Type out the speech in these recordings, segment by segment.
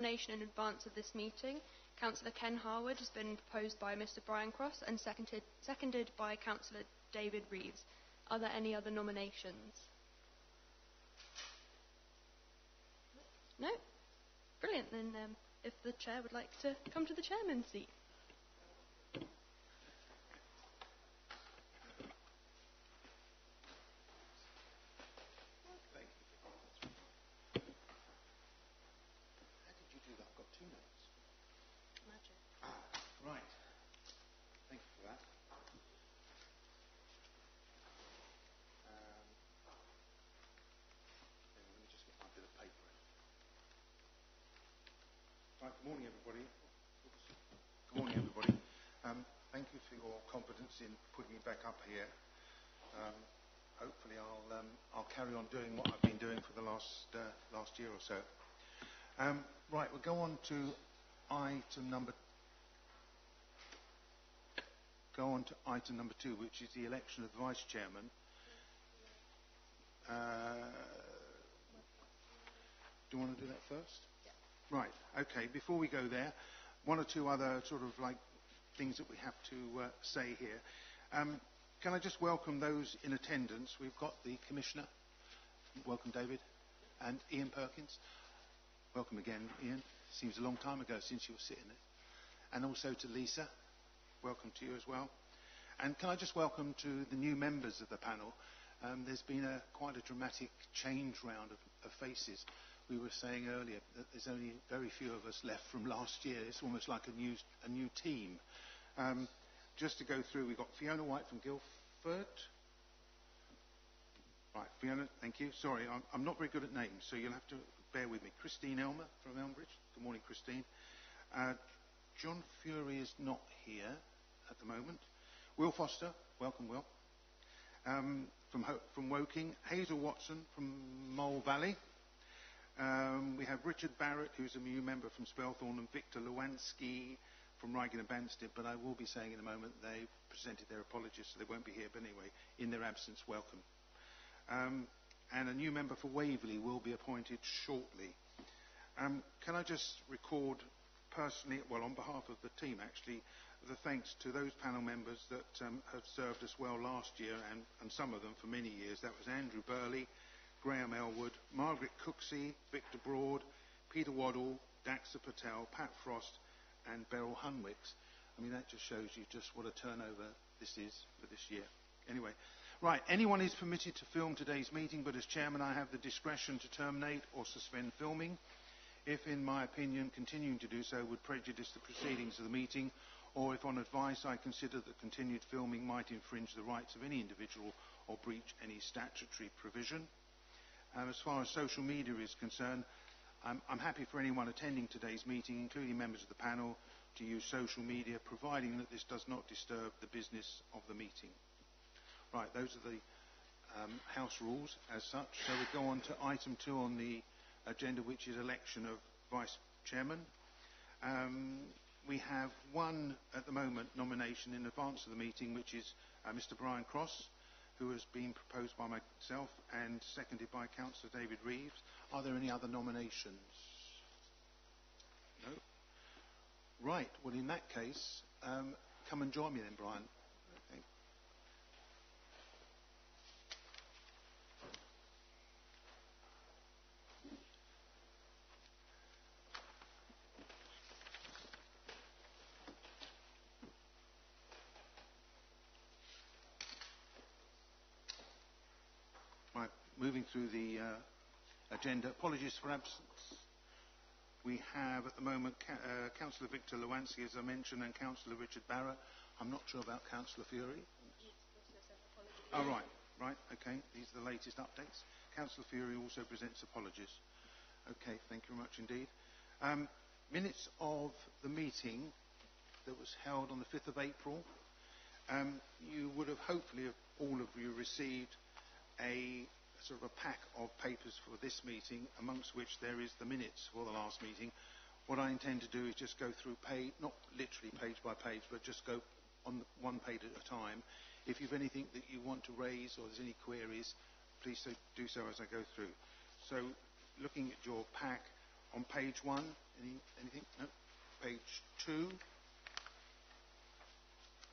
nomination in advance of this meeting. Councillor Ken Harwood has been proposed by Mr Brian Cross and seconded by Councillor David Reeves. Are there any other nominations? No? Brilliant. Then if the chair would like to come to the chairman's seat. Good morning, everybody. Good morning, everybody. Thank you for your confidence in putting me back up here. Hopefully, I'll carry on doing what I've been doing for the last year or so. Right, we'll go on to item number 2, which is the election of the vice chairman. Do you want to do that first? Right, okay, before we go there, one or two other sort of like things that we have to say here. Can I just welcome those in attendance? We've got the Commissioner. Welcome, David. And Ian Perkins. Welcome again, Ian. Seems a long time ago since you were sitting there. And also to Lisa. Welcome to you as well. And can I just welcome to the new members of the panel. There's been quite a dramatic change round of faces. We were saying earlier that there's only very few of us left from last year. It's almost like a new team. Just to go through, we've got Fiona White from Guildford. Right, Fiona, thank you. Sorry, I'm not very good at names, so you'll have to bear with me. Christine Elmer from Elmbridge. Good morning, Christine. John Fury is not here at the moment. Will Foster, welcome, Will. From Woking. Hazel Watson from Mole Valley. We have Richard Barrett, who's a new member from Spelthorne, and Victor Lewanski from Reigate and Banstead, but I will be saying in a moment they presented their apologies, so they won't be here, but anyway, in their absence, welcome. And a new member for Waverley will be appointed shortly. Can I just record personally, well, on behalf of the team actually, the thanks to those panel members that have served us well last year, and some of them for many years. That was Andrew Burley, Graham Elwood, Margaret Cooksey, Victor Broad, Peter Waddle, Daxa Patel, Pat Frost and Beryl Hunwicks. I mean, that just shows you just what a turnover this is for this year. Anyway, right, anyone is permitted to film today's meeting, but as chairman I have the discretion to terminate or suspend filming if, in my opinion, continuing to do so would prejudice the proceedings of the meeting, or if on advice I consider that continued filming might infringe the rights of any individual or breach any statutory provision. As far as social media is concerned, I'm happy for anyone attending today's meeting, including members of the panel, to use social media, providing that this does not disturb the business of the meeting. Right, those are the House rules as such. So we go on to item 2 on the agenda, which is election of Vice Chairman. We have one, at the moment, nomination in advance of the meeting, which is Mr Brian Cross, who has been proposed by myself and seconded by Councillor David Reeves. Are there any other nominations? No? Right, well in that case, come and join me then, Brian. Okay. Right, moving through the agenda. Apologies for absence. We have at the moment Councillor Victor Lewanski, as I mentioned, and Councillor Richard Barrett. I'm not sure about Councillor Fury. Oh, right, okay. These are the latest updates. Councillor Fury also presents apologies. Okay, thank you very much indeed. Minutes of the meeting that was held on the 5th of April. You would have hopefully, all of you, received a sort of a pack of papers for this meeting, amongst which there is the minutes for the last meeting. What I intend to do is just go through not literally page by page, but just go on one page at a time. If you have anything that you want to raise or there's any queries, please do so as I go through. So, looking at your pack, on page 1, Anything? No. Page 2,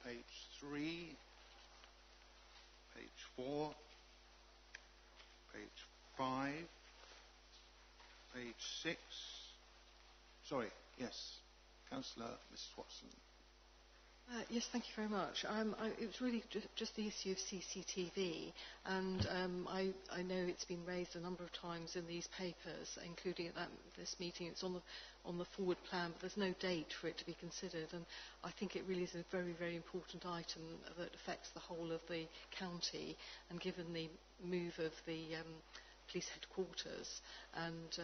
page 3, page 4, page 5, page 6. Sorry, yes. Councillor Mrs. Watson. Yes, thank you very much. It was really just the issue of CCTV, and I know it's been raised a number of times in these papers, including at this meeting. It's on the forward plan, but there's no date for it to be considered, and I think it really is a very, very important item that affects the whole of the county, and given the move of the police headquarters, and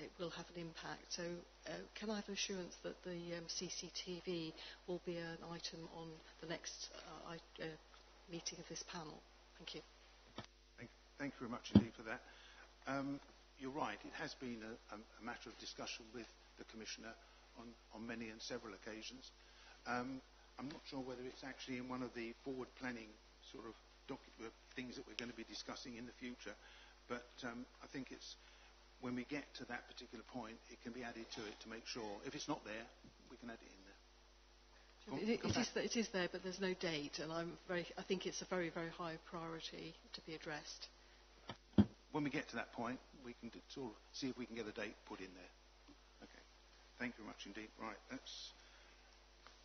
it will have an impact. So can I have assurance that the CCTV will be an item on the next meeting of this panel? Thank you. Thank you very much indeed for that. You're right, it has been a matter of discussion with the Commissioner on many and several occasions. I'm not sure whether it's actually in one of the forward planning sort of things that we're going to be discussing in the future. But I think it's when we get to that particular point, it can be added to it to make sure. If it's not there, we can add it in there. It is there, but there's no date, and I think it's a very, very high priority to be addressed. When we get to that point, we can sort of see if we can get a date put in there. Okay. Thank you very much indeed. Right.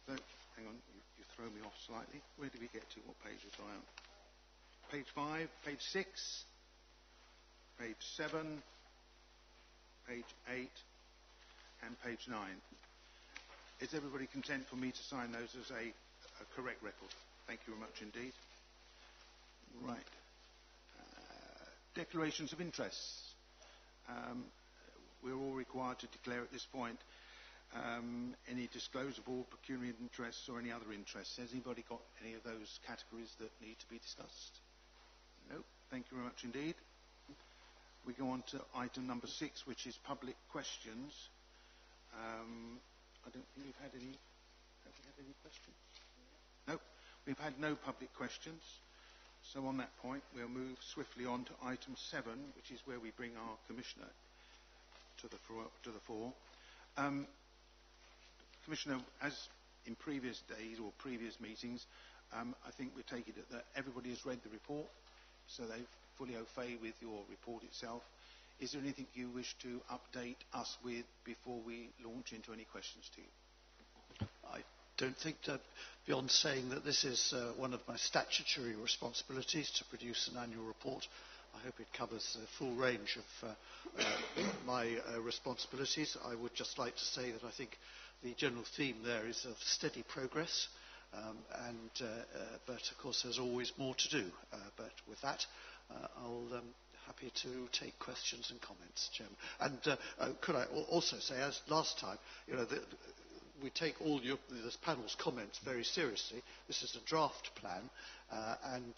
Hang on. You throw me off slightly. Where did we get to? What page was I on? Page 5, page 6. Page 7, page 8, and page 9. Is everybody content for me to sign those as a correct record? Thank you very much indeed. Right. Declarations of interests. We're all required to declare at this point any disclosable pecuniary interests or any other interests. Has anybody got any of those categories that need to be discussed? No. Thank you very much indeed. We go on to item number 6, which is public questions. I don't think we've had any. Have we had any questions? No. We've had no public questions. So on that point, we'll move swiftly on to item 7, which is where we bring our Commissioner to the fore. Commissioner, as in previous days or previous meetings, I think we take it that everybody has read the report, so they've fully au fait with your report itself. Is there anything you wish to update us with before we launch into any questions to you? I don't think that beyond saying that this is one of my statutory responsibilities to produce an annual report. I hope it covers the full range of my responsibilities. I would just like to say that I think the general theme there is of steady progress. But of course there's always more to do. But with that, I'll happy to take questions and comments, Chairman. And could I also say, as last time, we take all this panel's comments very seriously. This is a draft plan, and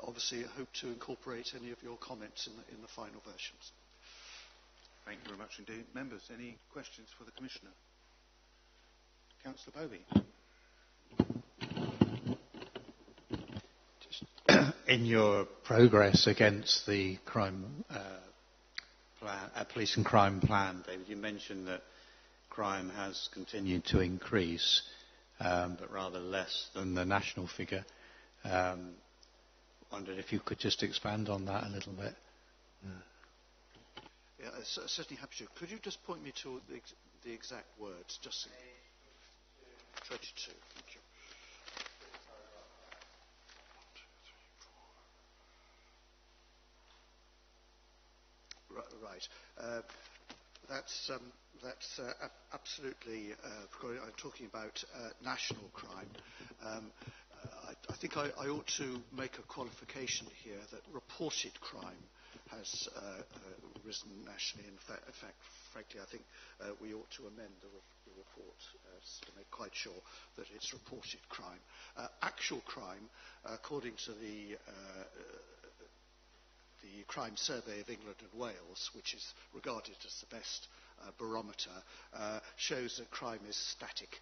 obviously hope to incorporate any of your comments in the final versions. Thank you very much indeed. Members, any questions for the Commissioner? Councillor Bovey. In your progress against the crime police and crime plan, David, you mentioned that crime has continued to increase, but rather less than the national figure. Wondered if you could just expand on that a little bit. Yeah, certainly happy to. Could you just point me to the exact words? Just 22. Thank you. Right. That's absolutely. I'm talking about national crime. I think I ought to make a qualification here that reported crime has risen nationally. In fact, frankly, I think we ought to amend the report to make quite sure that it's reported crime. Actual crime, according to the Crime Survey of England and Wales, which is regarded as the best barometer, shows that crime is static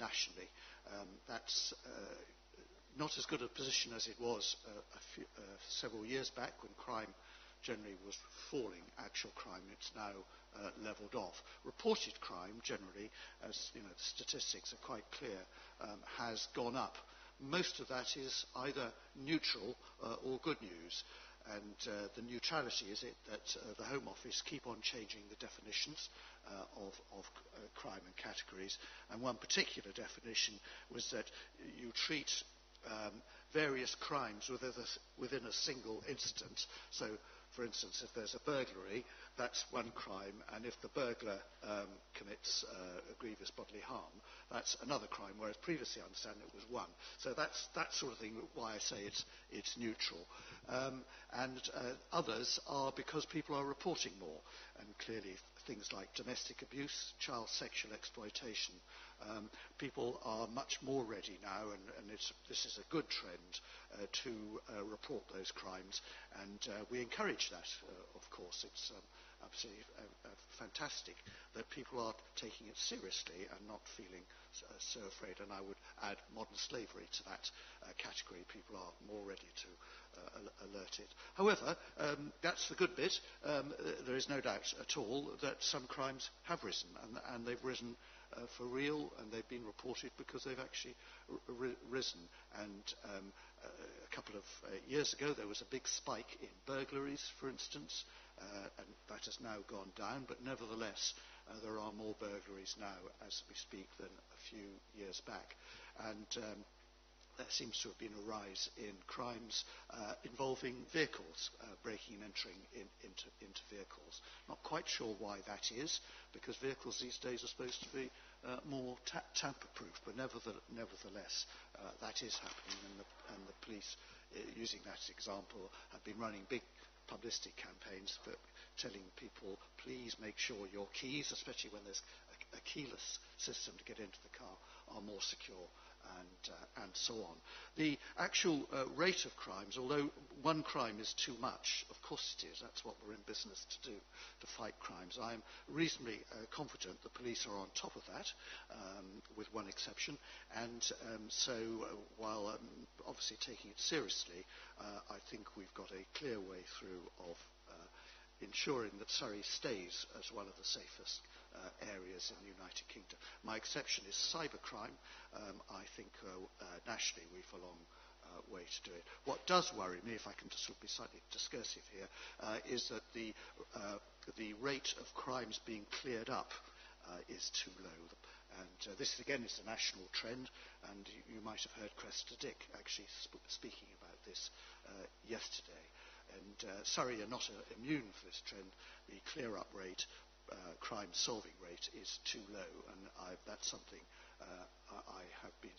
nationally. That's not as good a position as it was several years back when crime generally was falling actual crime. It's now levelled off. Reported crime, generally, as you know, the statistics are quite clear, has gone up. Most of that is either neutral or good news. And the neutrality is that the Home Office keep on changing the definitions of crime and categories. And one particular definition was that you treat various crimes within a single incident. So, for instance, if there's a burglary, that's one crime, and if the burglar commits grievous bodily harm, that's another crime, whereas previously I understand it was one. So that's that sort of thing, why I say it's neutral. And others are because people are reporting more, and clearly things like domestic abuse, child sexual exploitation. People are much more ready now, and this is a good trend, to report those crimes, and we encourage that, of course. It's absolutely fantastic that people are taking it seriously and not feeling so afraid, and I would add modern slavery to that category. People are more ready to alert it. However, that's the good bit. There is no doubt at all that some crimes have risen, and they've risen for real, and they've been reported because they've actually risen. And a couple of years ago there was a big spike in burglaries, for instance, and that has now gone down, but nevertheless there are more burglaries now as we speak than a few years back. And there seems to have been a rise in crimes involving vehicles, breaking and entering into vehicles. Not quite sure why that is, because vehicles these days are supposed to be more tamper-proof, but nevertheless that is happening, and the police, using that example, have been running big publicity campaigns for telling people, please make sure your keys, especially when there's a keyless system to get into the car, are more secure, and so on. The actual rate of crimes, although one crime is too much, of course it is, that's what we're in business to do, to fight crimes. I am reasonably confident the police are on top of that, with one exception, and so while obviously taking it seriously, I think we've got a clear way through of ensuring that Surrey stays as one of the safest areas in the United Kingdom. My exception is cybercrime. I think nationally we've a long way to do it. What does worry me, if I can just be slightly discursive here, is that the rate of crimes being cleared up is too low. And this again is a national trend, and you might have heard Cressida Dick actually speaking about this yesterday. And Surrey are not immune for this trend. The clear-up rate, crime-solving rate, is too low, and that's something I have been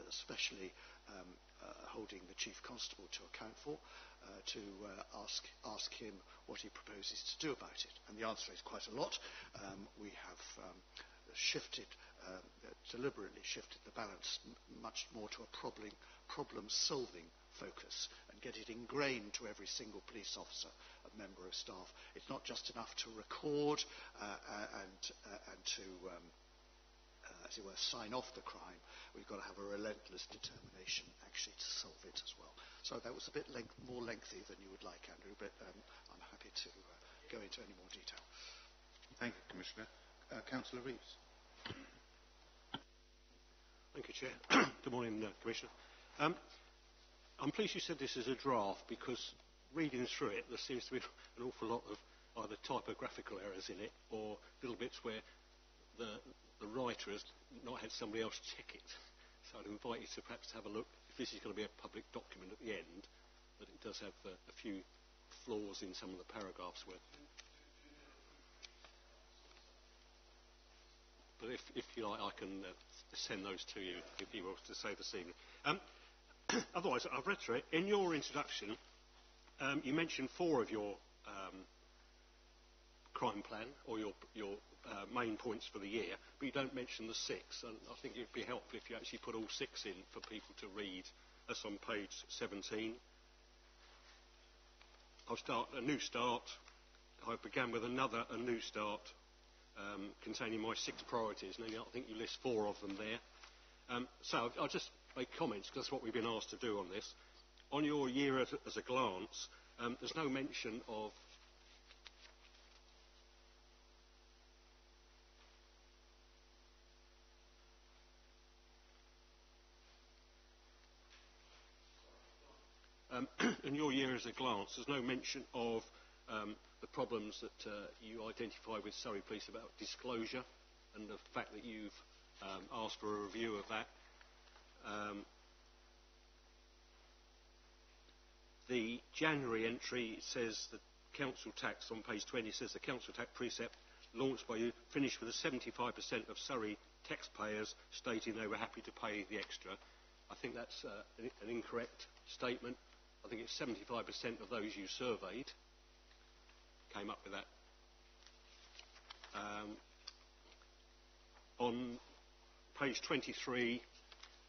especially holding the Chief Constable to account for, to ask him what he proposes to do about it. And the answer is quite a lot. We have deliberately shifted the balance much more to a problem-solving focus, and get it ingrained to every single police officer and member of staff. It's not just enough to record and to, as it were, sign off the crime. We've got to have a relentless determination actually to solve it as well. So that was a bit more lengthy than you would like, Andrew, but I'm happy to go into any more detail. Thank you, Commissioner. Councillor Reeves. Thank you, Chair. Good morning, Commissioner. I'm pleased you said this is a draft, because reading through it there seems to be an awful lot of either typographical errors in it or little bits where the writer has not had somebody else check it. So I'd invite you to perhaps have a look, if this is going to be a public document at the end, that it does have a few flaws in some of the paragraphs where. But if you like, I can send those to you if you were to say this evening. Otherwise, I've read through it. In your introduction, you mentioned 4 of your crime plan, or your main points for the year, but you don't mention the 6th. And I think it would be helpful if you actually put all 6 in for people to read. That's on page 17. I'll start a new start. I began with a new start, containing my 6 priorities. Now, I think you list 4 of them there. So I'll just make comments, because that's what we've been asked to do on this. On your year as a glance, There's no mention of in your year as a glance, there's no mention of the problems that you identify with Surrey Police about disclosure and the fact that you've asked for a review of that. The January entry says the council tax, on page 20, says the council tax precept launched by you finished with 75% of Surrey taxpayers stating they were happy to pay the extra. I think that's an incorrect statement. I think it's 75% of those you surveyed came up with that. On page 23,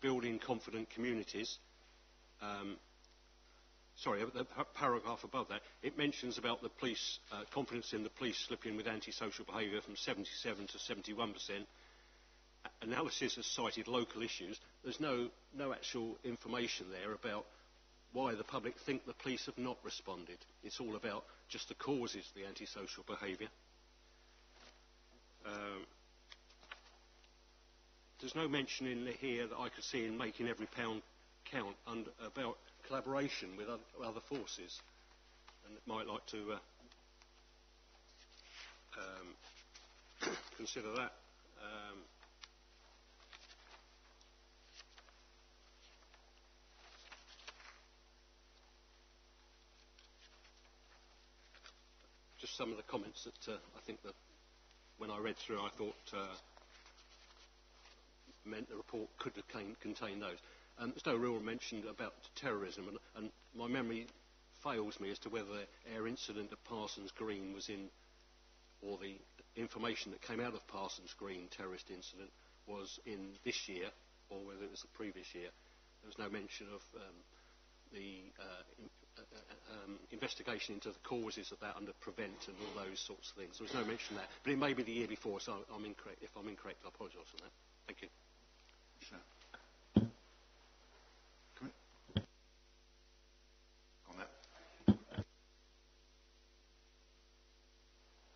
building confident communities, the paragraph above that, it mentions about the police, confidence in the police slipping with antisocial behaviour from 77 to 71%. Analysis has cited local issues. There's no actual information there about why the public think the police have not responded. It's all about just the causes of the antisocial behaviour. There's no mention in here that I could see in making every pound count about collaboration with other forces, and might like to consider that. Just some of the comments that I think that when I read through I thought meant the report could have contained those. There's no real mention about terrorism, and my memory fails me as to whether the air incident at Parsons Green was in, or the information that came out of Parsons Green terrorist incident was in this year, or whether it was the previous year. There was no mention of the investigation into the causes of that under Prevent and all those sorts of things. There was no mention of that, but it may be the year before, so I'm incorrect. If I'm incorrect, I apologise for that. Thank you. Sure. On that.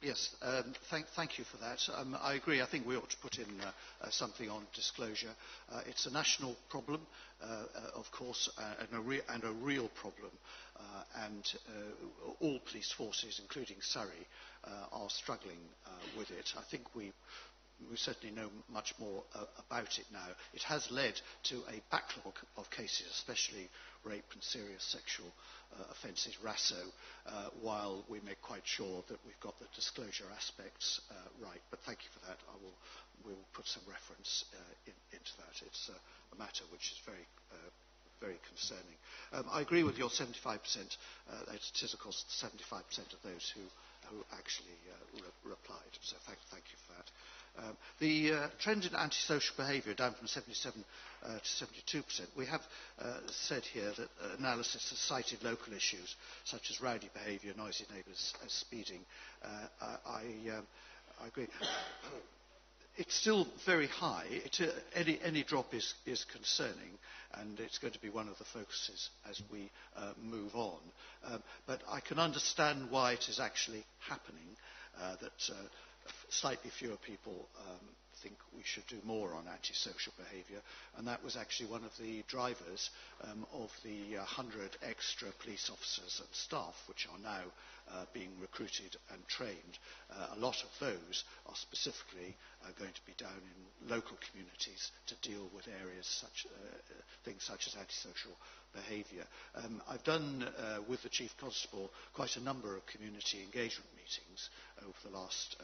Yes, thank you for that. I agree. I think we ought to put in something on disclosure. It's a national problem, of course, and a real problem. And all police forces, including Surrey, are struggling with it. I think we certainly know much more about it now. It has led to a backlog of cases, especially rape and serious sexual offences, RASO, while we make quite sure that we've got the disclosure aspects right. But thank you for that. We will put some reference into that. It's a matter which is very concerning. I agree with your 75%. It is, of course, 75% of those who actually replied. So thank you for that. The trend in antisocial behaviour down from 77 to 72%. We have said here that analysis has cited local issues such as rowdy behaviour, noisy neighbours, speeding. I agree. It's still very high. Any drop is concerning, and it's going to be one of the focuses as we move on. But I can understand why it is actually happening, that slightly fewer people think we should do more on antisocial behaviour, and that was actually one of the drivers of the 100 extra police officers and staff which are now being recruited and trained. A lot of those are specifically going to be down in local communities to deal with areas things such as antisocial behaviour. I've done with the Chief Constable quite a number of community engagement meetings over the last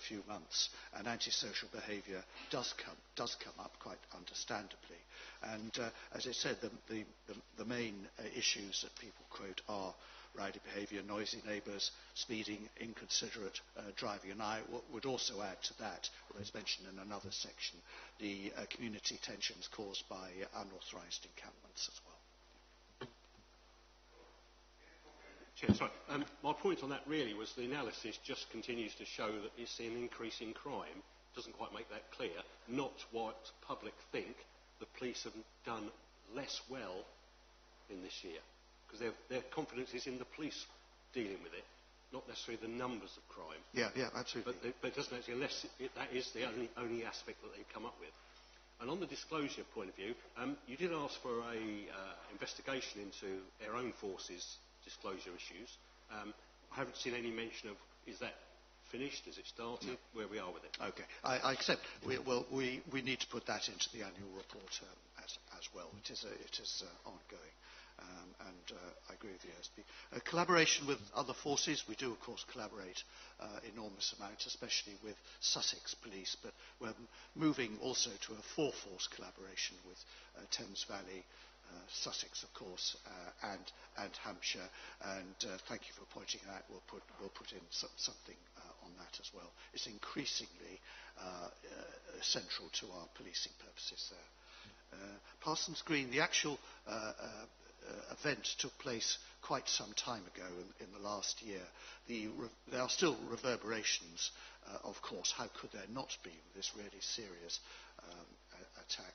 few months, and antisocial behaviour does come up quite understandably. And as I said, the main issues that people quote are rowdy behaviour, noisy neighbours, speeding, inconsiderate driving. And I would also add to that, although it's mentioned in another section, the community tensions caused by unauthorised encampments as well. Chair, sorry. My point on that really was the analysis just continues to show that it's an increase in crime. Doesn't quite make that clear. Not what public think the police have done less well in this year, because their confidence is in the police dealing with it, not necessarily the numbers of crime. Yeah, absolutely. But it doesn't actually, unless that is the only aspect that they've come up with. And on the disclosure point of view, you did ask for a investigation into their own forces' disclosure issues. I haven't seen any mention of, is that finished? Has it started? No. Where we are with it? Okay, I accept. We need to put that into the annual report as well. It is ongoing. And I agree with the OSB. Collaboration with other forces, we do of course collaborate enormous amounts, especially with Sussex Police, but we're moving also to a four-force collaboration with Thames Valley, Sussex of course, and Hampshire, and thank you for pointing out. We'll put in something on that as well. It's increasingly central to our policing purposes there. Parsons Green, the actual event took place quite some time ago in the last year. There are still reverberations, of course. How could there not be with this really serious attack?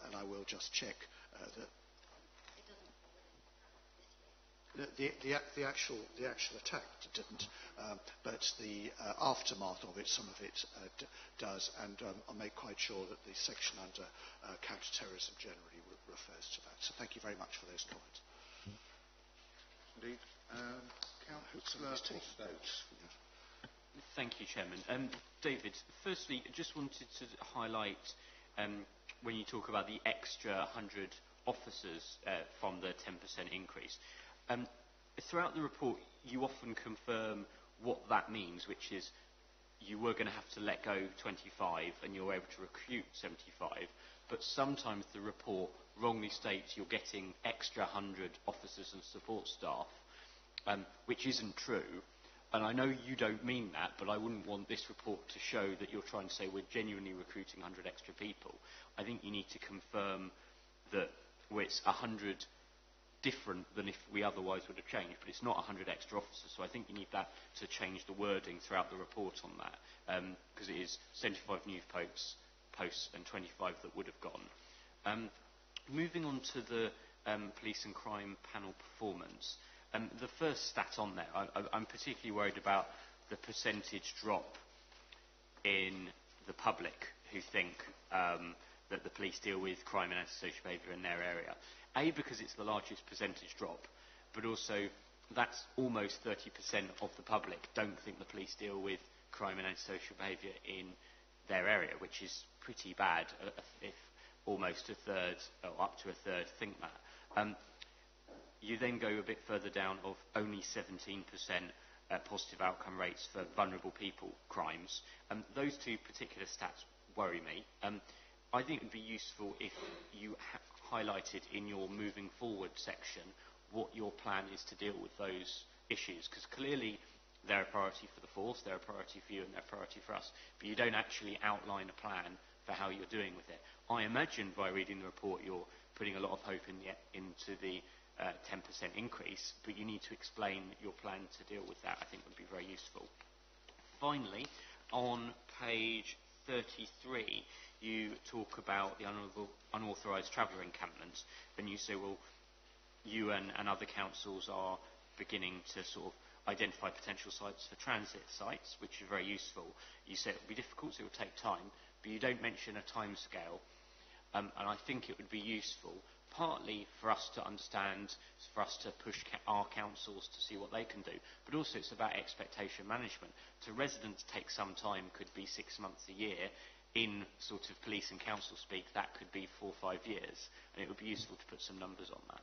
And I will just check that the actual attack didn't, but the aftermath of it, some of it does, and I'll make quite sure that the section under counter-terrorism generally refers to that. So thank you very much for those comments. Indeed. Councillor Notes. Thank you, Chairman. David, firstly, I just wanted to highlight when you talk about the extra 100 officers from the 10% increase. Throughout the report, you often confirm what that means, which is you were going to have to let go 25 and you're able to recruit 75, but sometimes the report wrongly states you're getting extra 100 officers and support staff, which isn't true. And I know you don't mean that, but I wouldn't want this report to show that you're trying to say we're genuinely recruiting 100 extra people. I think you need to confirm that it's 100 different than if we otherwise would have changed, but it's not 100 extra officers, so I think you need that to change the wording throughout the report on that, because it is 75 new posts and 25 that would have gone. Moving on to the police and crime panel performance, the first stat on there, I'm particularly worried about the percentage drop in the public who think that the police deal with crime and antisocial behaviour in their area. A, because it's the largest percentage drop, but also that's almost 30% of the public don't think the police deal with crime and antisocial behaviour in their area, which is pretty bad if almost a third, or up to a third, think that. You then go a bit further down of only 17% positive outcome rates for vulnerable people crimes. Those two particular stats worry me. I think it would be useful if you highlighted in your moving forward section what your plan is to deal with those issues, because clearly they're a priority for the force, they're a priority for you, and they're a priority for us, but you don't actually outline a plan for how you're doing with it. I imagine by reading the report you're putting a lot of hope into the 10% increase, but you need to explain your plan to deal with that. I think would be very useful. Finally, on page 33, you talk about the unauthorised traveller encampments, and you say, well, you and other councils are beginning to sort of identify potential sites for transit sites, which is very useful. You say it will be difficult, so it will take time, but you don't mention a timescale. And I think it would be useful, partly for us to understand, for us to push our councils to see what they can do, but also it's about expectation management. To residents take some time, could be 6 months, a year. In sort of police and council speak, that could be 4 or 5 years, and it would be useful to put some numbers on that.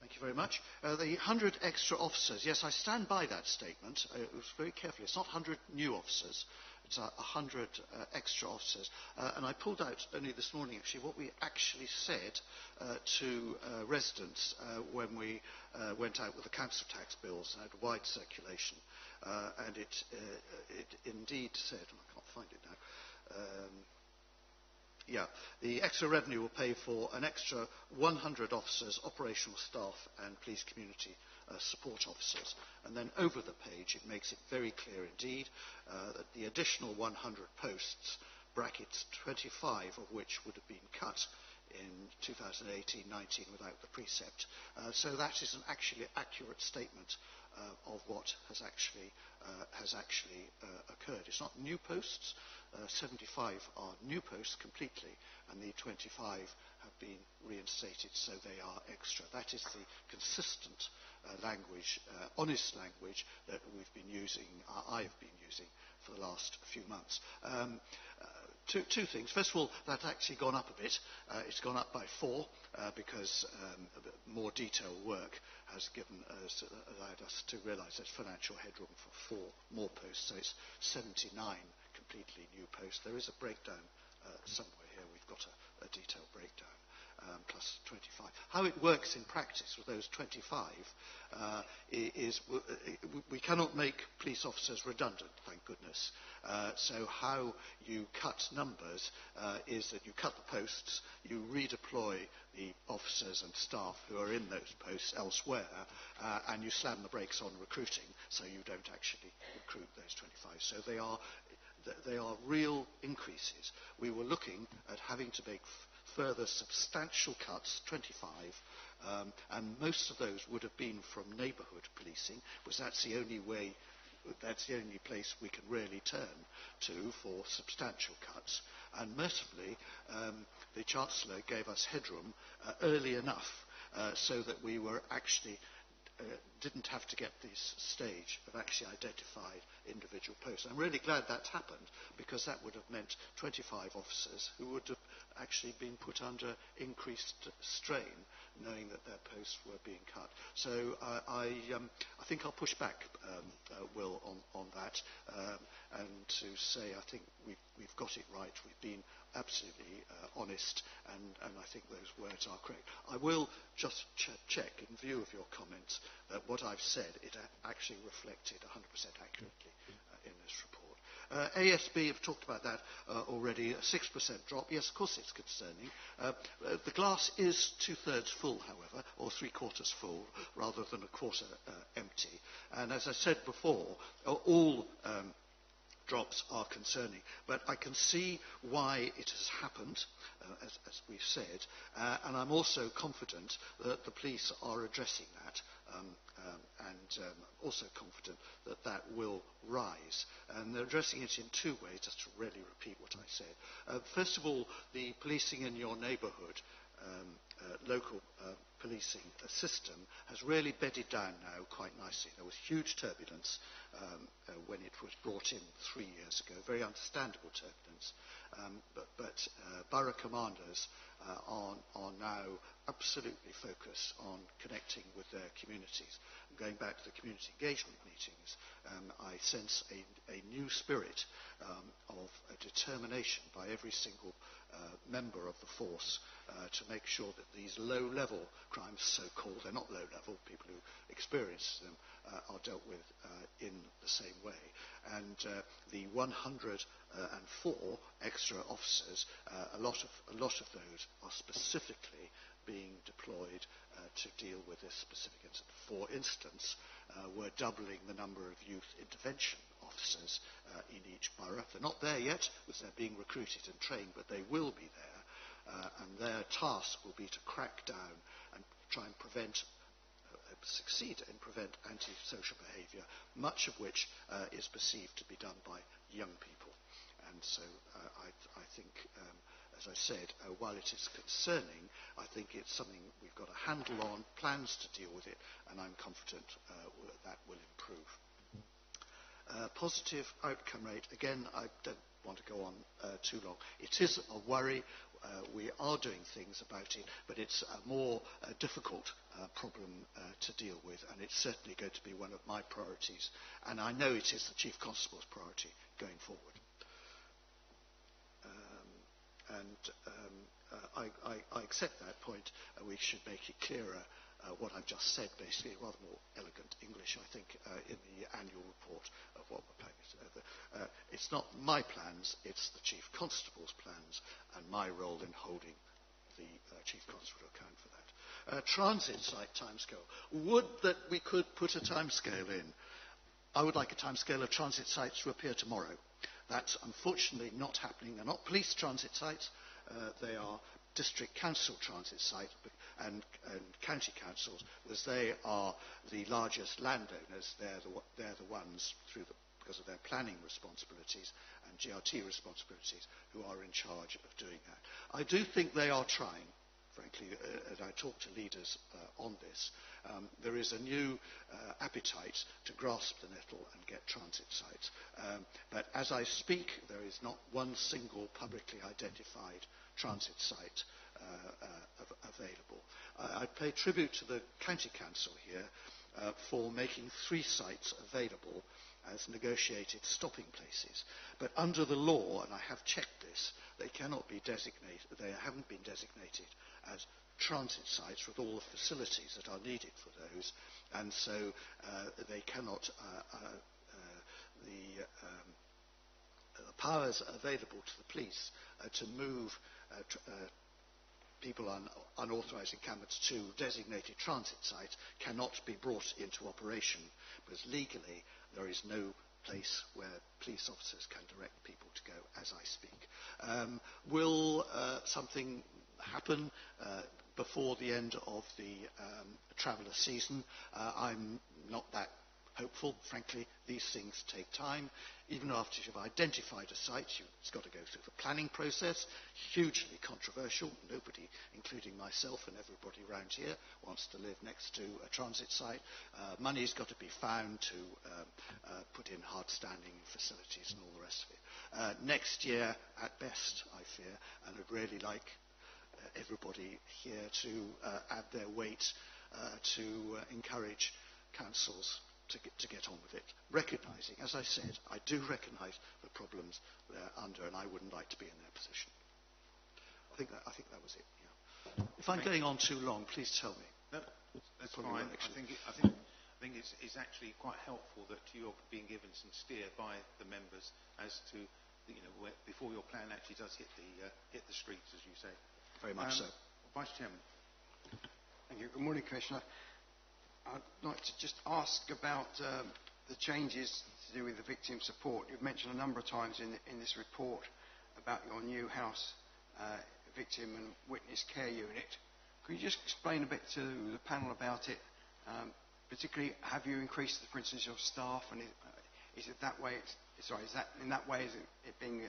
Thank you very much. The 100 extra officers, yes, I stand by that statement. It was very carefully. It's not 100 new officers. It's 100 extra officers. And I pulled out only this morning, actually, what we actually said to residents when we went out with the council tax bills and had wide circulation. And it indeed said, I can't find it now, the extra revenue will pay for an extra 100 officers, operational staff and police community support officers. And then over the page it makes it very clear indeed that the additional 100 posts, brackets 25 of which would have been cut in 2018-19 without the precept. So that is an actually accurate statement of what has actually occurred. It's not new posts. 75 are new posts completely, and the 25 have been reinstated, so they are extra. That is the consistent language, honest language that we've been using, I've been using for the last few months. Two things. First of all, that's actually gone up a bit. It's gone up by 4 because more detailed work has allowed us to realise there's financial headroom for 4 more posts. So it's 79 completely new posts. There is a breakdown somewhere here. We've got a detailed breakdown. Plus 25. How it works in practice with those 25 is we cannot make police officers redundant, thank goodness. So how you cut numbers is that you cut the posts, you redeploy the officers and staff who are in those posts elsewhere, and you slam the brakes on recruiting, so you don't actually recruit those 25. So they are real increases. We were looking at having to make further substantial cuts, 25, and most of those would have been from neighbourhood policing, because that's the only place we can really turn to for substantial cuts. And mercifully, the Chancellor gave us headroom early enough so that we were actually didn't have to get this stage of actually identified individual posts. I'm really glad that's happened, because that would have meant 25 officers who would have actually been put under increased strain, knowing that their posts were being cut. So I think I'll push back, Will, on that, and to say I think we've got it right. We've been absolutely honest, and I think those words are correct. I will just check, in view of your comments, that what I've said, it actually reflected 100% accurately in this report. ASB, have talked about that already, a 6% drop. Yes, of course it's concerning. The glass is 2/3 full, however, or 3/4 full, rather than a quarter empty. And as I said before, all drops are concerning, but I can see why it has happened, as we've said, and I'm also confident that the police are addressing that, and also confident that that will rise. And they're addressing it in 2 ways, just to really repeat what I said. First of all, the policing in your neighbourhood, local policing system has really bedded down now quite nicely. There was huge turbulence when it was brought in 3 years ago, very understandable turbulence, but borough commanders are now absolutely focused on connecting with their communities. Going back to the community engagement meetings, I sense a new spirit of a determination by every single member of the force to make sure that these low-level crimes, so-called, they're not low-level, people who experience them are dealt with in the same way. And the 104 extra officers, a lot of those are specifically being deployed to deal with this specific incident. For instance, we're doubling the number of youth intervention officers in each borough. They're not there yet, because they're being recruited and trained, but they will be there. And their task will be to crack down and try and succeed in prevent antisocial behaviour, much of which is perceived to be done by young people. And so I think, as I said, while it is concerning, I think it's something we've got a handle on, plans to deal with it, and I'm confident that will improve. Positive outcome rate, again, I don't want to go on too long. It is a worry. We are doing things about it, but it's a more difficult problem to deal with, and it's certainly going to be one of my priorities, and I know it is the Chief Constable's priority going forward. I accept that point. We should make it clearer what I've just said, basically, rather more elegant English, I think, in the annual report of what we're planning. It's not my plans, it's the Chief Constable's plans, and my role in holding the Chief Constable to account for that. Transit site timescale. Would that we could put a timescale in. I would like a timescale of transit sites to appear tomorrow. That's unfortunately not happening. They're not police transit sites. They are district council transit site and county councils, because they are the largest landowners. They're the ones because of their planning responsibilities and GRT responsibilities who are in charge of doing that. I do think they are trying, frankly, as I talk to leaders on this. There is a new appetite to grasp the nettle and get transit sites. But as I speak, there is not one single publicly identified transit site available. I pay tribute to the County Council here for making 3 sites available as negotiated stopping places. But under the law, and I have checked this, they cannot be designated, they haven't been designated as transit sites with all the facilities that are needed for those, and so they cannot, the powers available to the police to move people on unauthorised encampments to designated transit sites cannot be brought into operation, because legally there is no place where police officers can direct people to go as I speak. Will something happen before the end of the traveller season? I'm not that hopeful, frankly. These things take time. Even after you've identified a site, it's got to go through the planning process, hugely controversial. Nobody, including myself and everybody around here, wants to live next to a transit site. Money's got to be found to put in hard-standing facilities and all the rest of it. Next year, at best, I fear, and I'd really like everybody here to add their weight to encourage councils to get on with it, recognising, as I said, I do recognise the problems they're under, and I wouldn't like to be in their position. I think that was it. Yeah. If I'm going on too long, please tell me. No, that's Probably fine. won't, I think it's actually quite helpful that you're being given some steer by the members as to before your plan actually does hit the streets, as you say. Very much so. Vice Chairman. Thank you. Good morning, Commissioner. I'd like to just ask about the changes to do with the victim support. You've mentioned a number of times in this report about your new house victim and witness care unit. Could you just explain a bit to the panel about it? Particularly, have you increased, for instance, your staff, and is it that way? Is it being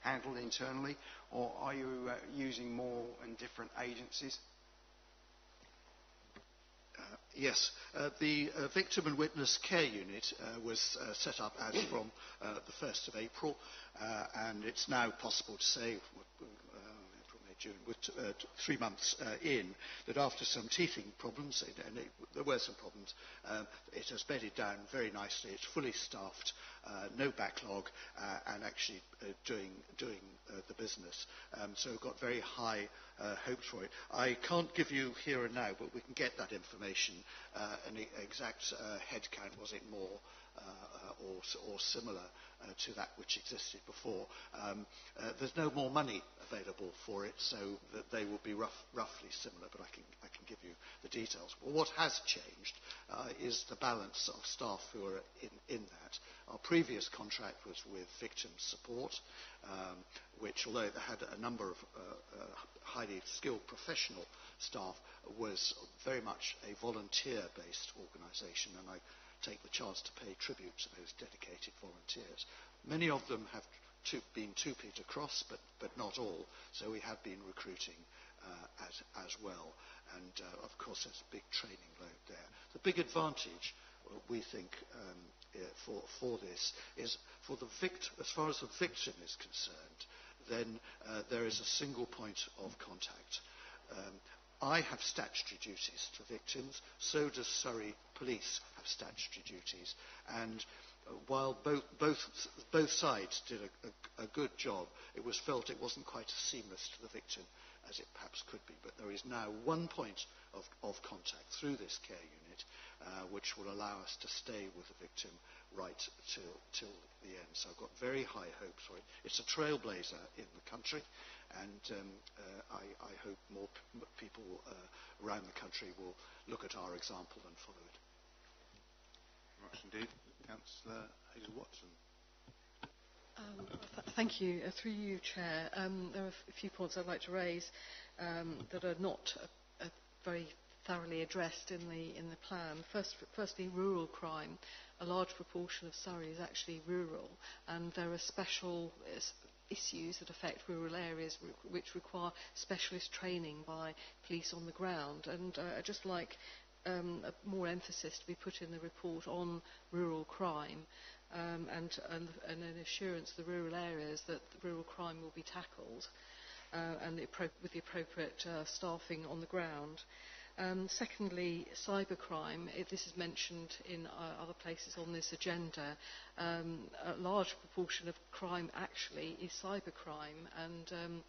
handled internally, or are you using more and different agencies? Yes, the Victim and Witness Care Unit was set up as from the 1st of April, and it's now possible to say, April, May, June, with 3 months in, that after some teething problems, and there were some problems, it has bedded down very nicely. It's fully staffed, no backlog, and actually doing the business. So we've got very high hopes for it. I can't give you here and now, but we can get that information, an exact head count. Was it more or similar to that which existed before? There's no more money available for it, so that they will be roughly similar, but I can give you the details. Well, what has changed is the balance of staff who are in that. Our previous contract was with Victim Support, which, although it had a number of highly skilled professional staff, was very much a volunteer-based organisation, and I take the chance to pay tribute to those dedicated volunteers. Many of them have been 2 Peter Cross, but not all, so we have been recruiting as well, and of course there's a big training load there. The big advantage, we think, for this is for the victim, as far as the victim is concerned, then there is a single point of contact. I have statutory duties to victims, so does Surrey Police have statutory duties, and while both sides did a good job, it was felt it wasn't quite as seamless to the victim as it perhaps could be. But there is now one point of contact through this care unit, which will allow us to stay with the victim right till the end. So I've got very high hopes for it. It's a trailblazer in the country, and I hope more people around the country will look at our example and follow it. Very much indeed. Councillor Hazel-Watson. Thank you. Through you, Chair. There are a few points I'd like to raise that are not very thoroughly addressed in the plan. Firstly, rural crime. A large proportion of Surrey is actually rural, and there are special issues that affect rural areas which require specialist training by police on the ground. And I'd just like more emphasis to be put in the report on rural crime and an assurance to the rural areas that the rural crime will be tackled and with the appropriate staffing on the ground. Secondly, cybercrime. This is mentioned in other places on this agenda. A large proportion of crime actually is cybercrime, and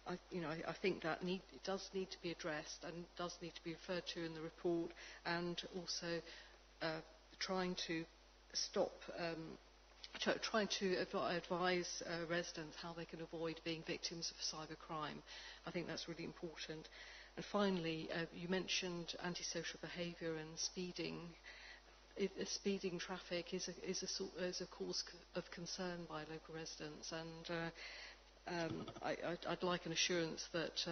I think that it does need to be addressed and does need to be referred to in the report, and also trying to stop. Trying to advise residents how they can avoid being victims of cybercrime. I think that's really important. And finally, you mentioned antisocial behaviour and speeding. Speeding traffic is a cause of concern by local residents, and I'd like an assurance that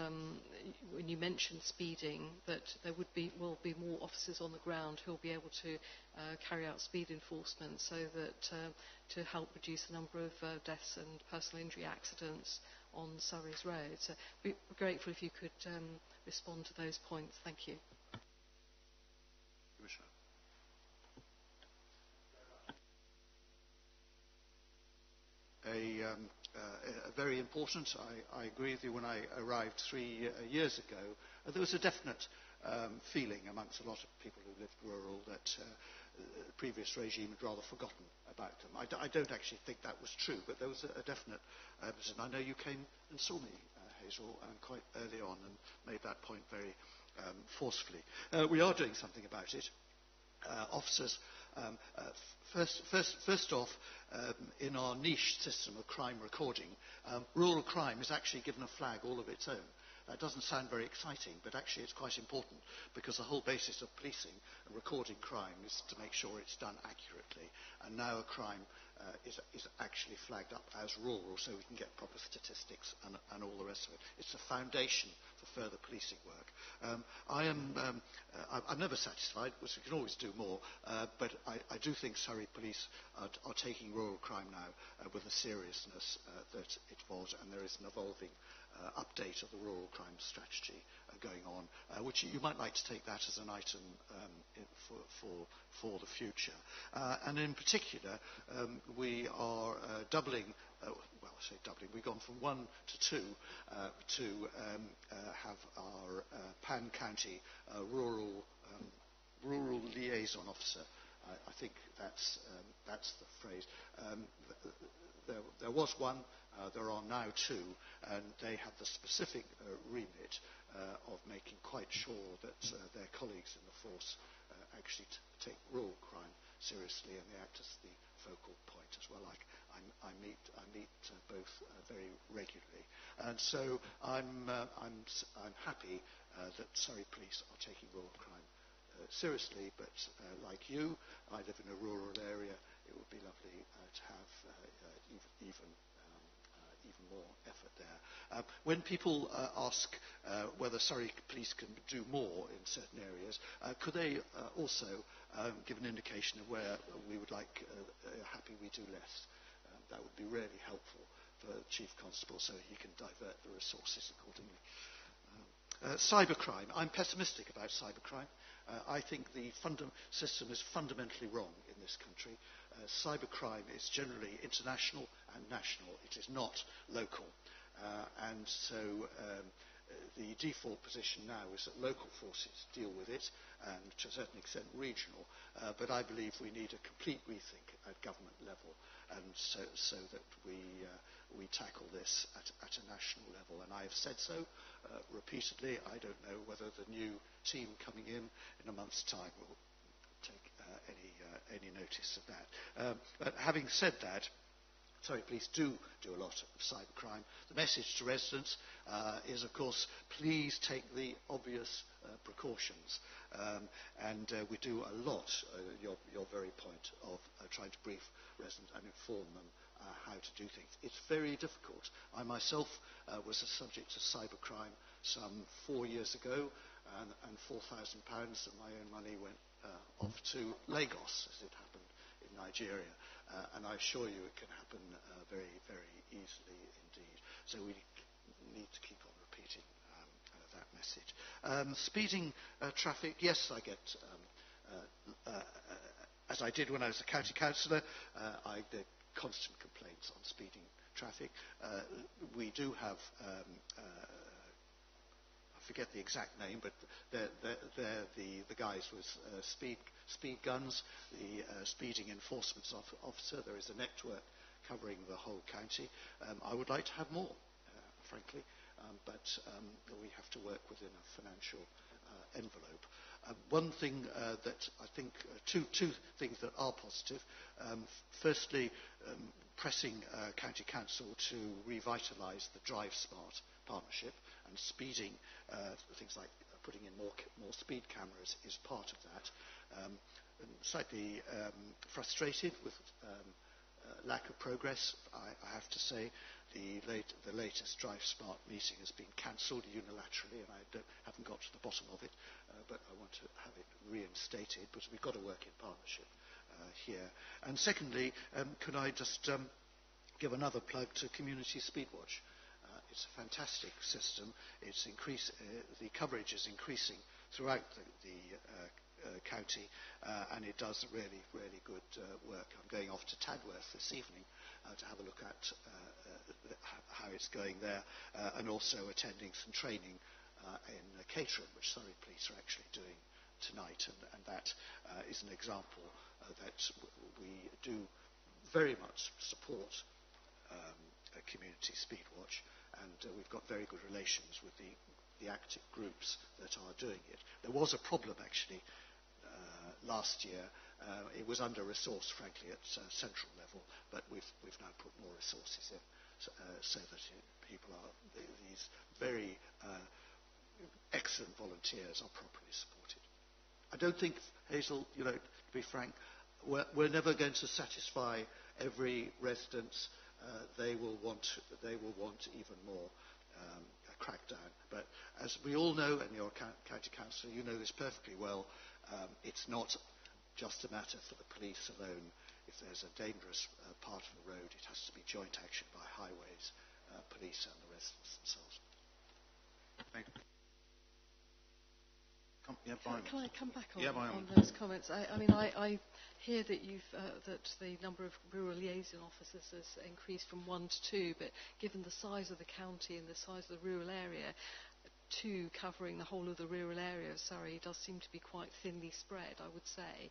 when you mention speeding, that there will be more officers on the ground who will be able to carry out speed enforcement, so that to help reduce the number of deaths and personal injury accidents on Surrey's roads. So we're grateful if you could respond to those points. Thank you. Very important. I agree with you. When I arrived 3 years ago, there was a definite feeling amongst a lot of people who lived rural that the previous regime had rather forgotten about them. I don't actually think that was true, but there was a definite and I know you came and saw me, Hazel, quite early on, and made that point very forcefully. We are doing something about it. Officers, first off, in our niche system of crime recording, rural crime is actually given a flag all of its own. That doesn't sound very exciting, but actually it's quite important, because the whole basis of policing and recording crime is to make sure it's done accurately. And now a crime is actually flagged up as rural, so we can get proper statistics and all the rest of it. It's a foundation for further policing work. I'm never satisfied, because we can always do more, but I do think Surrey Police are taking rural crime now with the seriousness that it was, and there is an evolving update of the rural crime strategy going on, which you might like to take that as an item for the future. And in particular, we are doubling, I say doubling, we've gone from 1 to 2 to have our pan-county rural liaison officer. I think that's the phrase. There was one, there are now 2, and they have the specific remit of making quite sure that their colleagues in the force actually take rural crime seriously, and they act as the focal point as well. I meet both very regularly, and so I'm happy that Surrey Police are taking rural crime seriously. But like you, I live in a rural area. It would be lovely to have even more effort there. When people ask whether Surrey Police can do more in certain areas, could they also give an indication of where we would like happy we do less? That would be really helpful for the Chief Constable, so he can divert the resources accordingly. Cybercrime. I'm pessimistic about cybercrime. I think the system is fundamentally wrong in this country. Cybercrime is generally international and national. It is not local. And so the default position now is that local forces deal with it, and to a certain extent regional. But I believe we need a complete rethink at government level, and so that we tackle this at a national level. And I have said so repeatedly. I don't know whether the new team coming in a month's time will take any notice of that. But having said that, Surrey Police do a lot of cybercrime. The message to residents is, of course, please take the obvious precautions. And we do a lot, your very point, of trying to brief residents and inform them how to do things. It's very difficult. I myself was a subject of cybercrime some 4 years ago, and £4,000 of my own money went off to Lagos, as it happened in Nigeria. And I assure you it can happen very, very easily indeed. So we need to keep on repeating that message. Speeding traffic, yes, I get, as I did when I was a county councillor, I get constant complaints on speeding traffic. We do have, I forget the exact name, but they're the guys with speed guns, the speeding enforcement officer. There is a network covering the whole county. I would like to have more, frankly, but we have to work within a financial envelope. One thing that I think, two things that are positive. Firstly, pressing County Council to revitalise the Drive Smart partnership, and speeding, things like putting in more speed cameras is part of that. I'm slightly frustrated with lack of progress, I have to say. The latest Drive Smart meeting has been cancelled unilaterally, and I haven't got to the bottom of it, but I want to have it reinstated, because we've got to work in partnership here. And secondly, can I just give another plug to Community Speedwatch? It's a fantastic system. The coverage is increasing throughout the county, and it does really, really good work. I'm going off to Tadworth this evening to have a look at how it's going there, and also attending some training in Caterham, which Surrey Police are actually doing tonight, and that is an example that we do very much support Community Speedwatch, and we've got very good relations with the active groups that are doing it. There was a problem actually last year. It was under-resourced, frankly, at central level, but we've now put more resources in so that these very excellent volunteers are properly supported. I don't think, Hazel, to be frank, we're never going to satisfy every resident. They will want even more crackdown. But as we all know, and you're a county councillor, you know this perfectly well, it's not just a matter for the police alone. If there's a dangerous part of the road, it has to be joint action by highways, police and the residents themselves. Thank you. Can I come back on, yeah, on those comments? I hear that that the number of rural liaison officers has increased from 1 to 2, but given the size of the county and the size of the rural area, 2 covering the whole of the rural area of Surrey does seem to be quite thinly spread, I would say.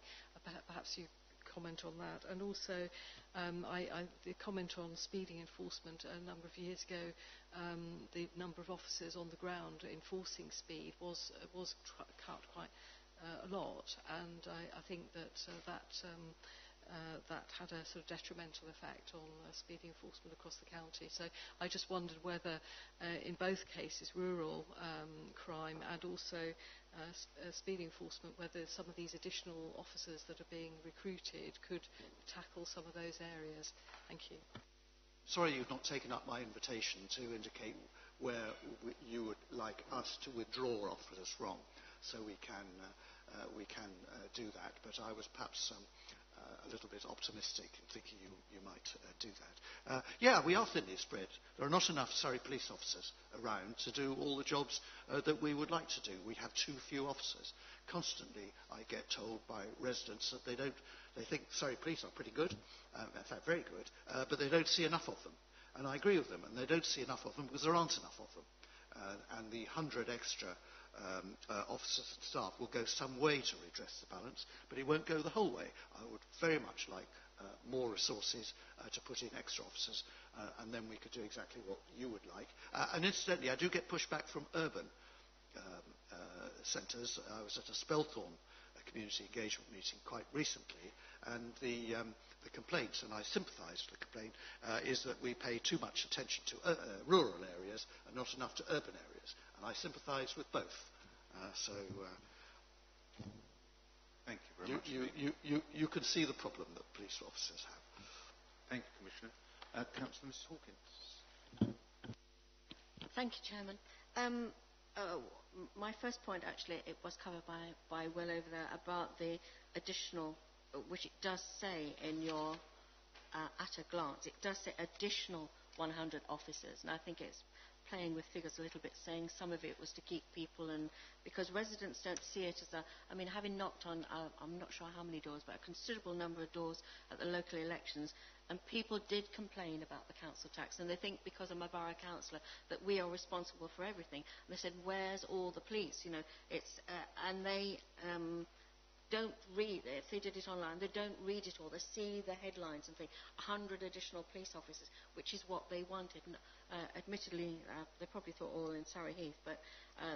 Perhaps you comment on that. And also, the comment on speeding enforcement a number of years ago, the number of officers on the ground enforcing speed was cut quite a lot, and I think that had a sort of detrimental effect on speeding enforcement across the county. So I just wondered whether, in both cases, rural crime and also speeding enforcement, whether some of these additional officers that are being recruited could tackle some of those areas. Thank you. Sorry you've not taken up my invitation to indicate where you would like us to withdraw officers from, so we can do that. But I was perhaps a little bit optimistic in thinking you might do that. Yeah, we are thinly spread. There are not enough Surrey police officers around to do all the jobs that we would like to do. We have too few officers. Constantly I get told by residents that they think Surrey police are pretty good, in fact very good, but they don't see enough of them. And I agree with them, and they don't see enough of them because there aren't enough of them. And the 100 extra officers and staff will go some way to redress the balance, but it won't go the whole way. I would very much like more resources to put in extra officers, and then we could do exactly what you would like. And incidentally, I do get pushback from urban centres. I was at a Spelthorne community engagement meeting quite recently, and the complaint, and I sympathise with the complaint, is that we pay too much attention to rural areas and not enough to urban areas. And I sympathise with both. Thank you very much. You can see the problem that police officers have. Thank you, Commissioner. Councillor Mrs Hawkins. Thank you, Chairman. My first point, actually, it was covered by Will over there about the additional, which it does say in your at a glance, it does say additional 100 officers, and I think it's playing with figures a little bit, saying some of it was to keep people, and because residents don't see it as having knocked on, I'm not sure how many doors, but a considerable number of doors at the local elections, and people did complain about the council tax, and they think because I'm a borough councillor that we are responsible for everything. And they said, where's all the police? You know, and they don't read it. If they did it online, they don't read it all. They see the headlines and think 100 additional police officers, which is what they wanted. And, admittedly, they probably thought all in Surrey Heath, but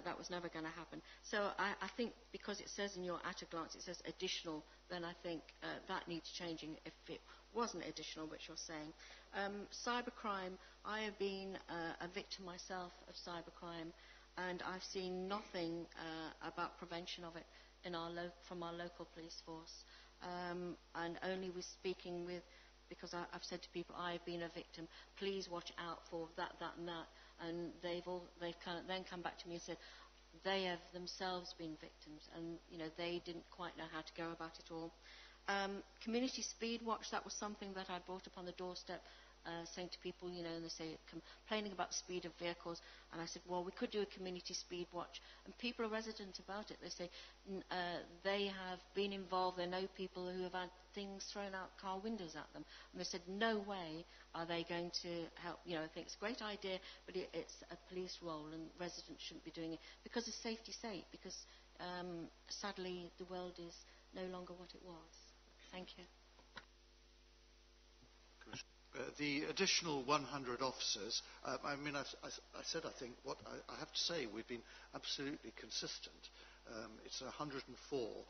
that was never going to happen. So I think because it says in your at a glance, it says additional, then I think that needs changing if it wasn't additional, which you're saying. Cybercrime, I have been a victim myself of cybercrime, and I've seen nothing about prevention of it from our local police force, and only with speaking with, because I've said to people, I've been a victim, please watch out for that, and that, and they've then come back to me and said they have themselves been victims, and they didn't quite know how to go about it all. Community speed watch, that was something that I brought up on the doorstep, saying to people, and they say complaining about the speed of vehicles, and I said, well, we could do a community speed watch, and people are resident about it. They say they have been involved, they know people who have had things thrown out car windows at them, and they said no way are they going to help. I think it's a great idea, but it's a police role, and residents shouldn't be doing it because of safety's sake, because sadly the world is no longer what it was. Thank you. The additional 100 officers, I said, I think, what I have to say, we've been absolutely consistent. It's 104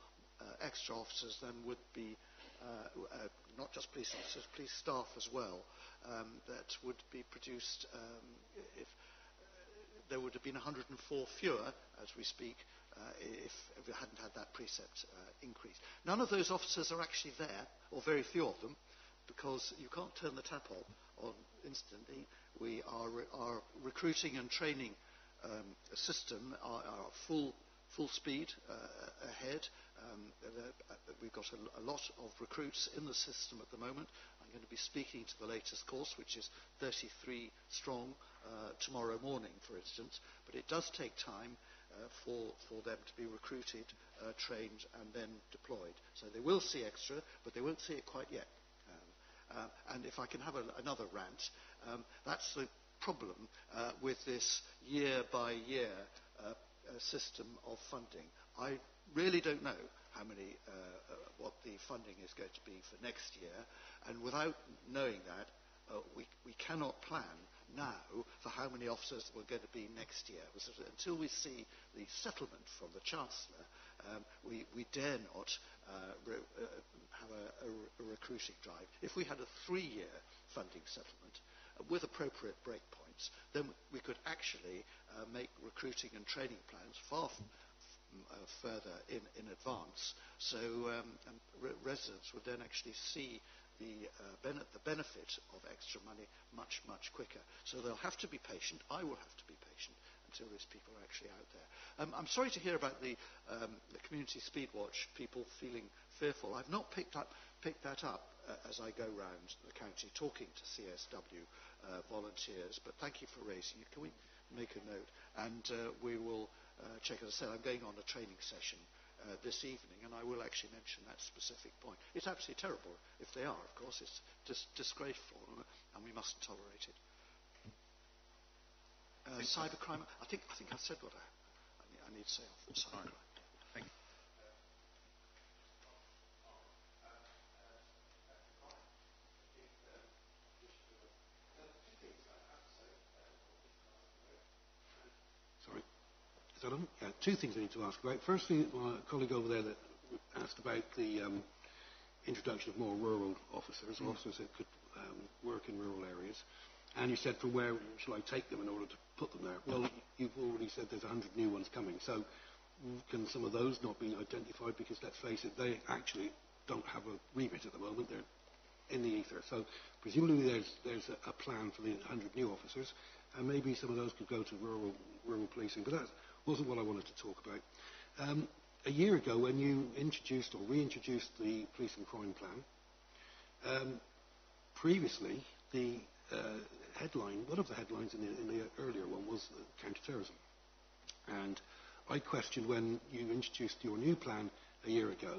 extra officers then would be, not just police officers, police staff as well, that would be produced if there would have been 104 fewer, as we speak, if we hadn't had that precept increase. None of those officers are actually there, or very few of them, because you can't turn the tap on instantly. Our recruiting and training system are full speed ahead. We've got a lot of recruits in the system at the moment. I'm going to be speaking to the latest course, which is 33 strong tomorrow morning, for instance. But it does take time for them to be recruited, trained, and then deployed. So they will see extra, but they won't see it quite yet. And if I can have another rant, that's the problem with this year-by-year system of funding. I really don't know how many, what the funding is going to be for next year, and without knowing that, we cannot plan now for how many officers we're going to be next year. Until we see the settlement from the Chancellor, we dare not have a recruiting drive. If we had a 3-year funding settlement with appropriate breakpoints, then we could actually make recruiting and training plans far further in advance. So residents would then actually see the benefit of extra money much, much quicker. So they'll have to be patient. I will have to be patient until these people are actually out there. I'm sorry to hear about the community speed watch, people feeling fearful. I've not picked that up as I go round the county talking to CSW volunteers, but thank you for raising it. Can we make a note? And we will check. As I said, I'm going on a training session this evening, and I will actually mention that specific point. It's absolutely terrible if they are, of course. It's just disgraceful, and we mustn't tolerate it. Cybercrime, I think I said what I need to say off cybercrime. Thank you. Sorry. Is that on? Yeah, 2 things I need to ask about. Firstly, my colleague over there that asked about the introduction of more rural officers, officers that could work in rural areas. And you said, from where shall I take them in order to put them there? Well, you've already said there's 100 new ones coming. So can some of those not be identified? Because let's face it, they actually don't have a remit at the moment. They're in the ether. So presumably there's a plan for the 100 new officers, and maybe some of those could go to rural policing. But that wasn't what I wanted to talk about. A year ago, when you introduced or reintroduced the police and crime plan, previously the headline, one of the headlines in the earlier one was counter-terrorism. And I questioned when you introduced your new plan a year ago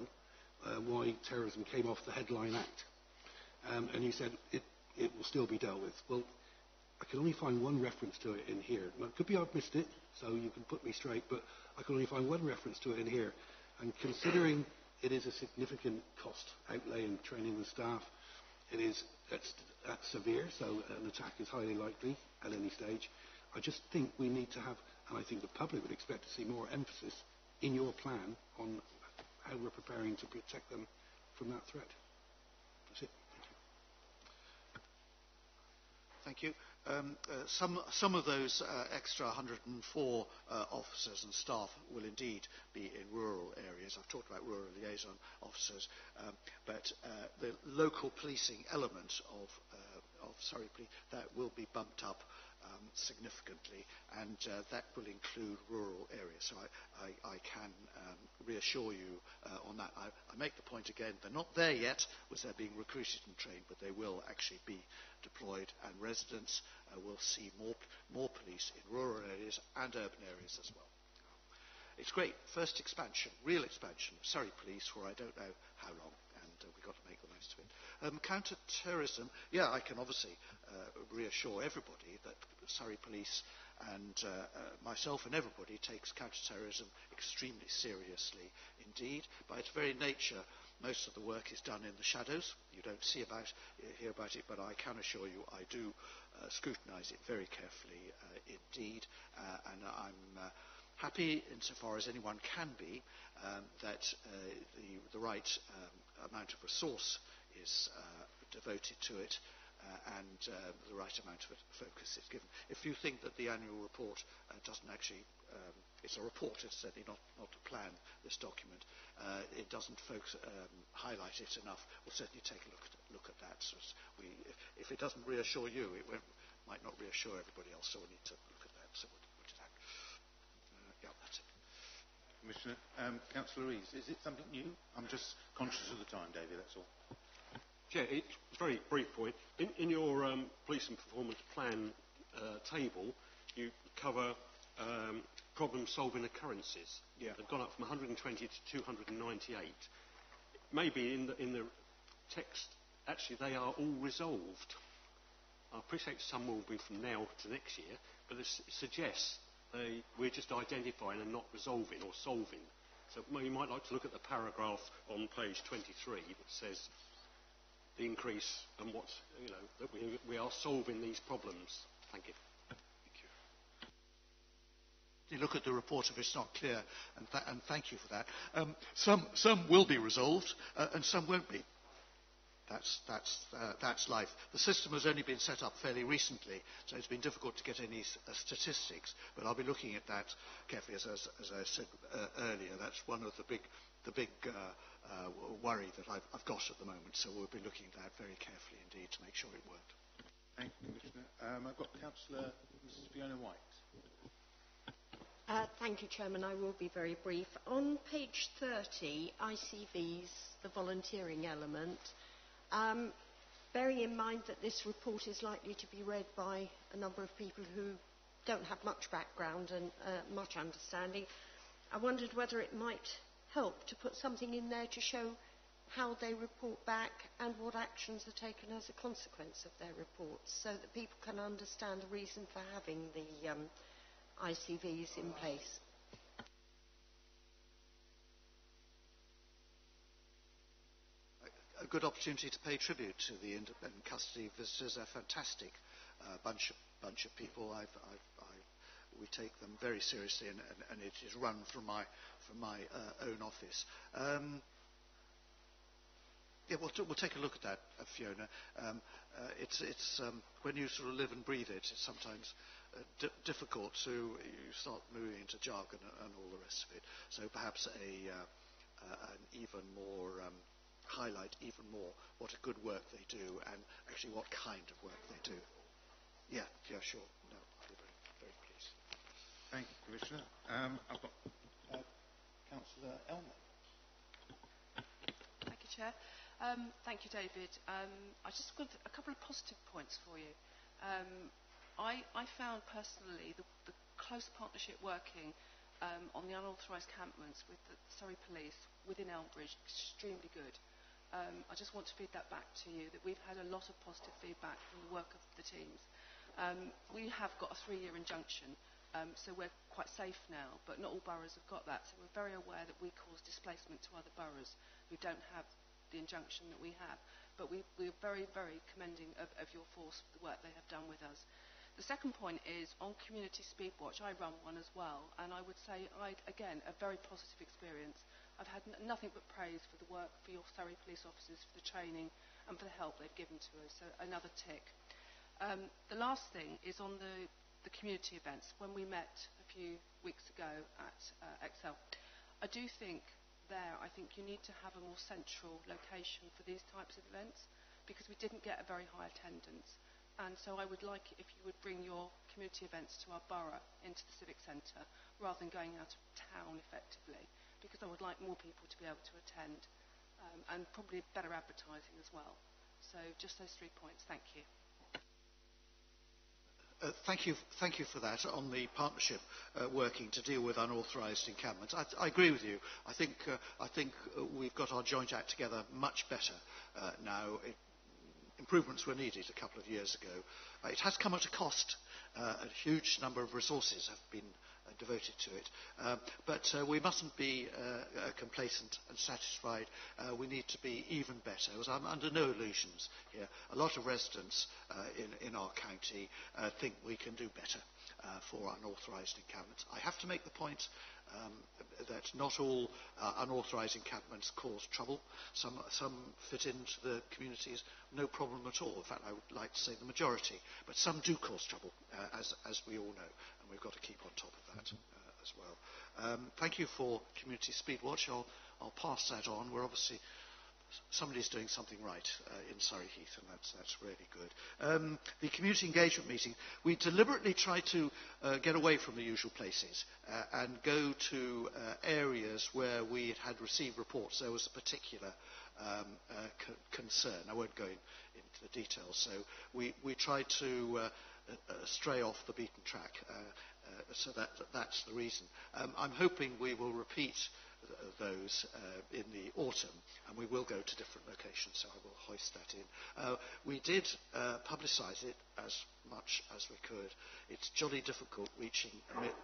why terrorism came off the headline act. And you said it will still be dealt with. Well, I can only find one reference to it in here. Now, it could be I've missed it, so you can put me straight, but I can only find one reference to it in here. And considering it is a significant cost outlay in training the staff, it is that's severe, so an attack is highly likely at any stage. I just think we need to have, and I think the public would expect to see more emphasis in your plan on how we're preparing to protect them from that threat. That's it. Thank you. Some of those extra 104 officers and staff will indeed be in rural areas. I've talked about rural liaison officers, but the local policing element of Surrey Police, that will be bumped up significantly, and that will include rural areas. So I can reassure you on that. I make the point again, they're not there yet, as they're being recruited and trained, but they will actually be deployed, and residents will see more police in rural areas and urban areas as well. It's great. First expansion, real expansion of Surrey Police for I don't know how long, and we've got to make the most of it. Counter-terrorism, yeah, I can obviously reassure everybody that Surrey Police and myself and everybody takes counter-terrorism extremely seriously indeed. By its very nature, most of the work is done in the shadows. You don't hear about it, but I can assure you I do scrutinise it very carefully indeed, and I'm happy, insofar as anyone can be, that the right amount of resource is devoted to it, and the right amount of focus is given. If you think that the annual report doesn't actually, it's a report, it's certainly not a plan, this document, it doesn't highlight it enough, we'll certainly take a look at that. So if it doesn't reassure you, it might not reassure everybody else, so we need to look at that. So we'll do that. Yeah, that's it. Commissioner, Councillor Rees, is it something new? I'm just conscious of the time, David, that's all. Yeah, it's a very brief point. In your police and performance plan table, you cover problem-solving occurrences. Yeah. They've gone up from 120 to 298. Maybe in the text, actually, they are all resolved. I appreciate some will be from now to next year, but it suggests we're just identifying and not resolving or solving. So you might like to look at the paragraph on page 23 that says the increase and what's, that we are solving these problems. Thank you. You look at the report if it's not clear, and thank you for that. Some will be resolved, and some won't be. That's life. The system has only been set up fairly recently, so it's been difficult to get any statistics. But I'll be looking at that carefully, as I said earlier. That's one of the big worry that I've got at the moment. So we'll be looking at that very carefully indeed to make sure it worked. Thank you, Commissioner. I've got Councillor Mrs. Fiona White. Thank you, Chairman. I will be very brief. On page 30, ICVs, the volunteering element, bearing in mind that this report is likely to be read by a number of people who don't have much background and much understanding, I wondered whether it might help to put something in there to show how they report back and what actions are taken as a consequence of their reports, so that people can understand the reason for having the ICVs in place. A good opportunity to pay tribute to the independent custody visitors. They're a fantastic bunch of people. We take them very seriously, and it is run from my own office. Yeah, we'll take a look at that, Fiona. It's when you sort of live and breathe it, it's sometimes difficult to you start moving into jargon and all the rest of it. So perhaps an even more highlight even more what a good work they do and actually what kind of work they do. Yeah, sure. No, I'll be very, very pleased. Thank you, Commissioner. I've got Councillor Elmer. Thank you, Chair. Thank you, David. I just got a couple of positive points for you. I found personally the close partnership working on the unauthorised campments with the Surrey Police within Elmbridge extremely good. I just want to feed that back to you, that we've had a lot of positive feedback from the work of the teams. We have got a 3-year injunction, so we're quite safe now, but not all boroughs have got that, so we're very aware that we cause displacement to other boroughs who don't have the injunction that we have. But we're very, very commending of your force for the work they have done with us. The second point is on Community Speedwatch. I run one as well, and I would say, again, a very positive experience. I've had nothing but praise for the work for your Surrey police officers, for the training and for the help they've given to us, so another tick. The last thing is on the community events. When we met a few weeks ago at Excel, I do think I think you need to have a more central location for these types of events, because we didn't get a very high attendance. And so I would like it if you would bring your community events to our borough, into the Civic Centre, rather than going out of town effectively, because I would like more people to be able to attend, and probably better advertising as well. So just those 3 points. Thank you. Thank you for that on the partnership working to deal with unauthorised encampments. I agree with you. I think we've got our joint act together much better now. Improvements were needed a couple of years ago. It has come at a cost. A huge number of resources have been devoted to it. But we mustn't be complacent and satisfied. We need to be even better. As I'm under no illusions here. A lot of residents in our county think we can do better for unauthorised encampments. I have to make the point that not all unauthorised encampments cause trouble. Some fit into the communities, no problem at all. In fact, I would like to say the majority. But some do cause trouble, as we all know, and we've got to keep on top of that as well. Thank you for Community Speedwatch. I'll pass that on. We're obviously somebody's doing something right in Surrey Heath, and that's really good. The community engagement meeting, we deliberately tried to get away from the usual places and go to areas where we had received reports. There was a particular concern. I won't go into the details. So we tried to stray off the beaten track. So that's the reason. I'm hoping we will repeat those in the autumn, and we will go to different locations, so I will hoist that in. We did publicise it as much as we could. It's jolly difficult reaching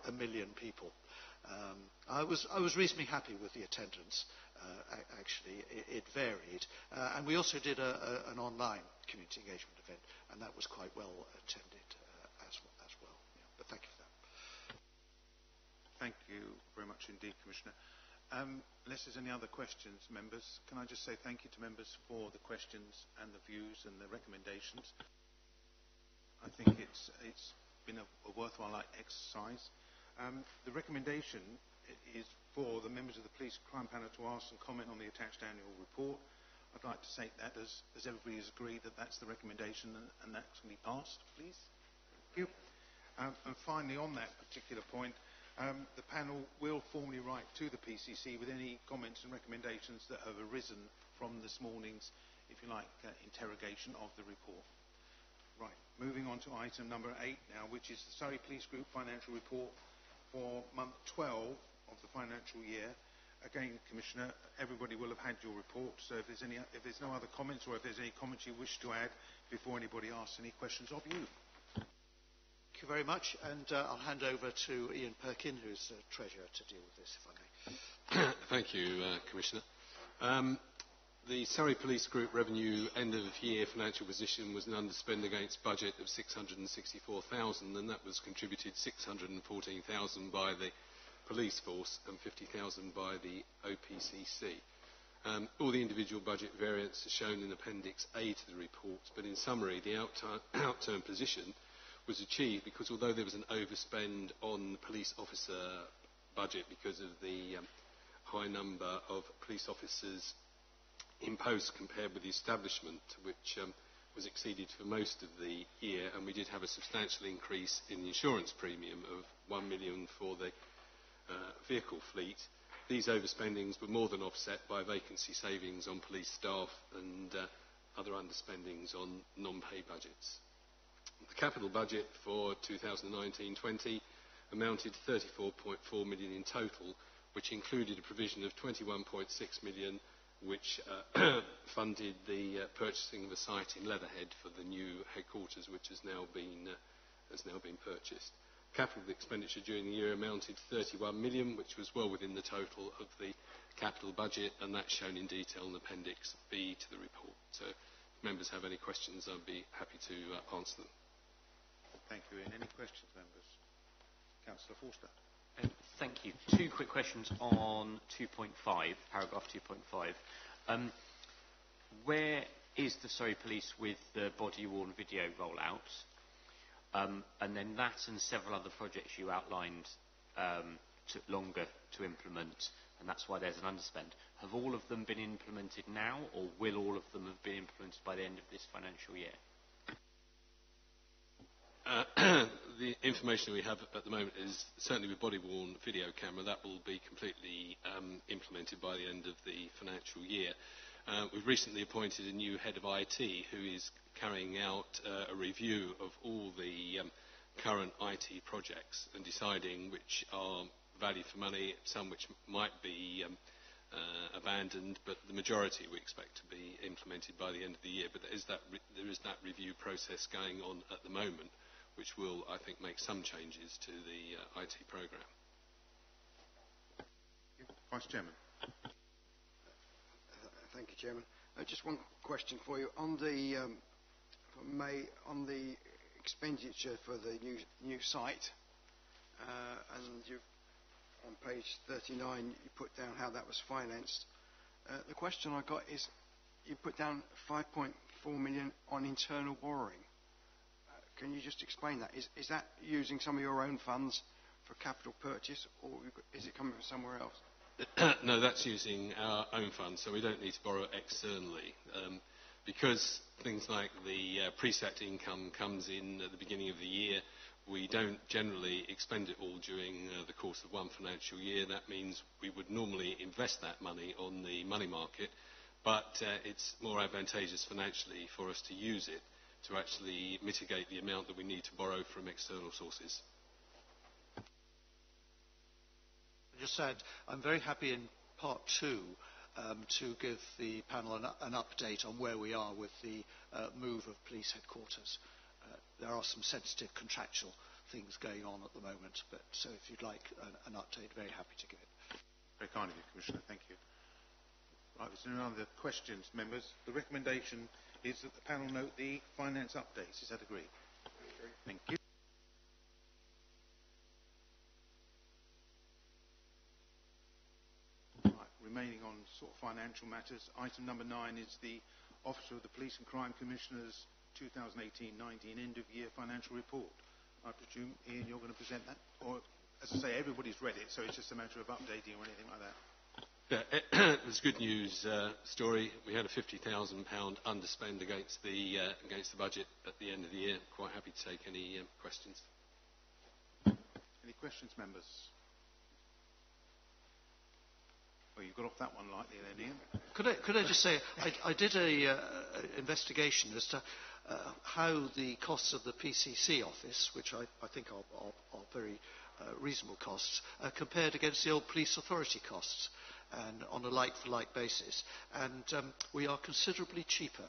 a million people. I was reasonably happy with the attendance. Actually, it varied, and we also did an online community engagement event, and that was quite well attended as well. Yeah. But thank you for that. Thank you very much indeed, Commissioner. Unless there's any other questions, members, can I just say thank you to members for the questions and the views and the recommendations. I think it's been a worthwhile exercise. The recommendation is for the members of the Police Crime Panel to ask and comment on the attached annual report. I'd like to say that as everybody has agreed that that's the recommendation and that can be passed, please. Thank you. And finally, on that particular point, the panel will formally write to the PCC with any comments and recommendations that have arisen from this morning's, if you like, interrogation of the report. Right, moving on to item number 8 now, which is the Surrey Police Group financial report for month 12 of the financial year. Again, Commissioner, everybody will have had your report, so if there's no other comments, or if there's any comments you wish to add before anybody asks any questions of you. Thank you very much, and I'll hand over to Ian Perkin, who's the Treasurer, to deal with this, if I may. Thank you, Commissioner. The Surrey Police Group revenue end of year financial position was an underspend against budget of 664,000, and that was contributed 614,000 by the police force and 50,000 by the OPCC. All the individual budget variants are shown in Appendix A to the report, but in summary, the outturn position was achieved because although there was an overspend on the police officer budget because of the high number of police officers in post compared with the establishment, which was exceeded for most of the year, and we did have a substantial increase in the insurance premium of 1 million for the vehicle fleet. These overspendings were more than offset by vacancy savings on police staff and other underspendings on non-pay budgets. The capital budget for 2019-20 amounted to 34.4 million in total, which included a provision of 21.6 million, which funded the purchasing of a site in Leatherhead for the new headquarters, which has now been purchased. Capital expenditure during the year amounted to 31 million, which was well within the total of the capital budget, and that's shown in detail in Appendix B to the report. So if members have any questions, I'd be happy to answer them. Thank you, Ian. Any questions, members? Councillor Forster. Thank you. Two quick questions on 2.5, paragraph 2.5. Where is the Surrey Police with the body-worn video rollout? And then that and several other projects you outlined took longer to implement, and that's why there's an underspend. Have all of them been implemented now, or will all of them have been implemented by the end of this financial year? The information we have at the moment is certainly with body-worn video camera. That will be completely implemented by the end of the financial year. We've recently appointed a new head of IT who is carrying out a review of all the current IT projects and deciding which are value for money, some which might be abandoned, but the majority we expect to be implemented by the end of the year. But there is that review process going on at the moment, which will, I think, make some changes to the IT programme. Vice Chairman. Thank you, Chairman. Just one question for you. On the expenditure for the new site, and on page 39 you put down how that was financed. The question I got is, you put down 5.4 million on internal borrowing. Can you just explain that? Is that using some of your own funds for capital purchase, or is it coming from somewhere else? No, that's using our own funds, so we don't need to borrow externally. Because things like the preset income comes in at the beginning of the year, we don't generally expend it all during the course of one financial year. That means we would normally invest that money on the money market, but it's more advantageous financially for us to use it to actually mitigate the amount that we need to borrow from external sources. I just said I'm very happy in part two to give the panel an update on where we are with the move of police headquarters. There are some sensitive contractual things going on at the moment, but so if you'd like an update, very happy to give it. Very kind of you, Commissioner. Thank you. Right, there's no other questions, members. The recommendation is that the panel note the finance updates. Is that agreed? Thank you. Right, remaining on sort of financial matters, item number 9 is the Officer of the Police and Crime Commissioner's 2018-19 end-of-year financial report. I presume, Ian, you're going to present that? Or, as I say, everybody's read it, so it's just a matter of updating or anything like that. Yeah, it was a good news story. We had a £50,000 underspend against the budget at the end of the year. Quite happy to take any questions. Any questions, members? Well, you got off that one lightly then, Ian. Could I just say, I did an investigation as to how the costs of the PCC office, which I think are very reasonable costs, compared against the old police authority costs, and on a like-for-like basis, and we are considerably cheaper.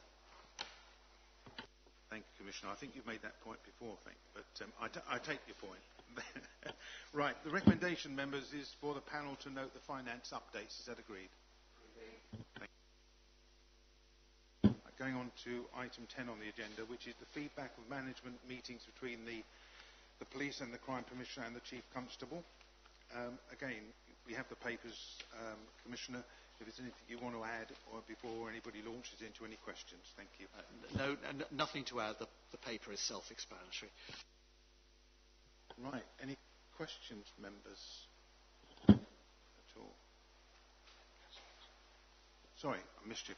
Thank you, Commissioner. I think you've made that point before, but I take your point. Right, the recommendation, members, is for the panel to note the finance updates. Is that agreed? Thank you. Right, going on to item 10 on the agenda, which is the feedback of management meetings between the police and the crime commissioner and the chief constable. Again, we have the papers, Commissioner. If there's anything you want to add or before anybody launches into any questions. Thank you. No, nothing to add. The paper is self-explanatory. Right. Any questions, members? At all? Sorry, I missed you.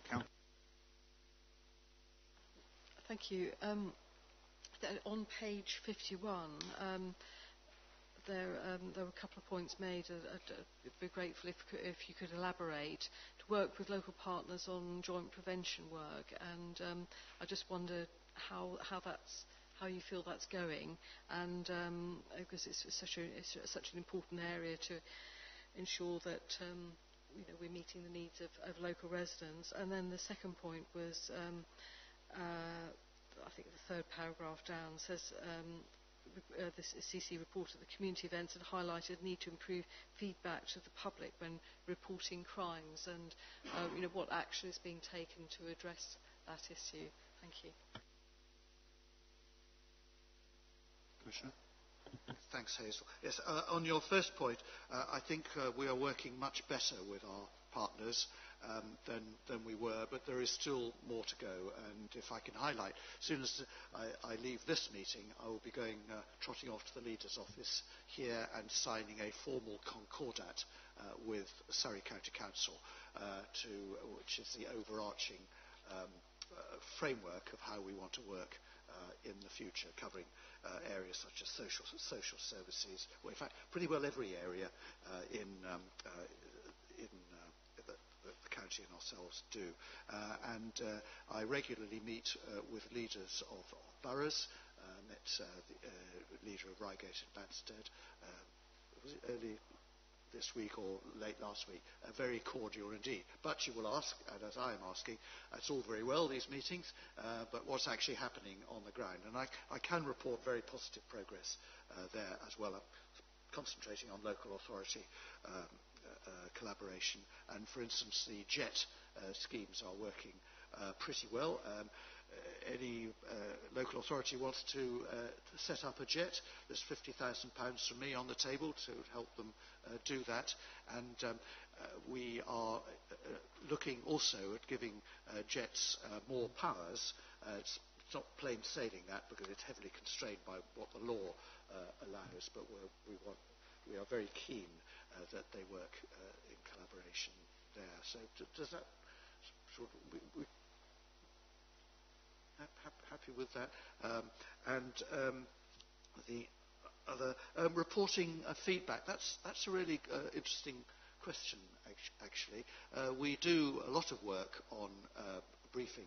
Thank you. On page 51, there were a couple of points made. I'd be grateful if you could elaborate. To work with local partners on joint prevention work, and I just wondered how you feel that's going, and because it's such an important area to ensure that we're meeting the needs of local residents. And then the second point was, I think the third paragraph down says. The CC reported the community events had highlighted the need to improve feedback to the public when reporting crimes, and what action is being taken to address that issue. Thank you. Commissioner? Thanks, Hazel. Yes, on your first point, I think we are working much better with our partners than we were, but there is still more to go. And if I can highlight, as soon as I leave this meeting, I will be going trotting off to the leader's office here and signing a formal concordat with Surrey County Council, which is the overarching framework of how we want to work in the future, covering areas such as social services, well, in fact, pretty well every area in the county and ourselves do. I regularly meet with leaders of boroughs. Met the leader of Reigate and Banstead. Was it early this week or late last week? Very cordial indeed. But you will ask, and as I am asking, it's all very well, these meetings, but what's actually happening on the ground? And I can report very positive progress there as well. I'm concentrating on local authority collaboration, and for instance the JET schemes are working pretty well. Any local authority wants to set up a JET, there's £50,000 from me on the table to help them do that, and we are looking also at giving JETs more powers. It's not plain sailing that, because it's heavily constrained by what the law allows, but we are very keen that they work in collaboration there. So does that sort of, we happy with that? The other reporting feedback, that's a really interesting question actually. We do a lot of work on briefing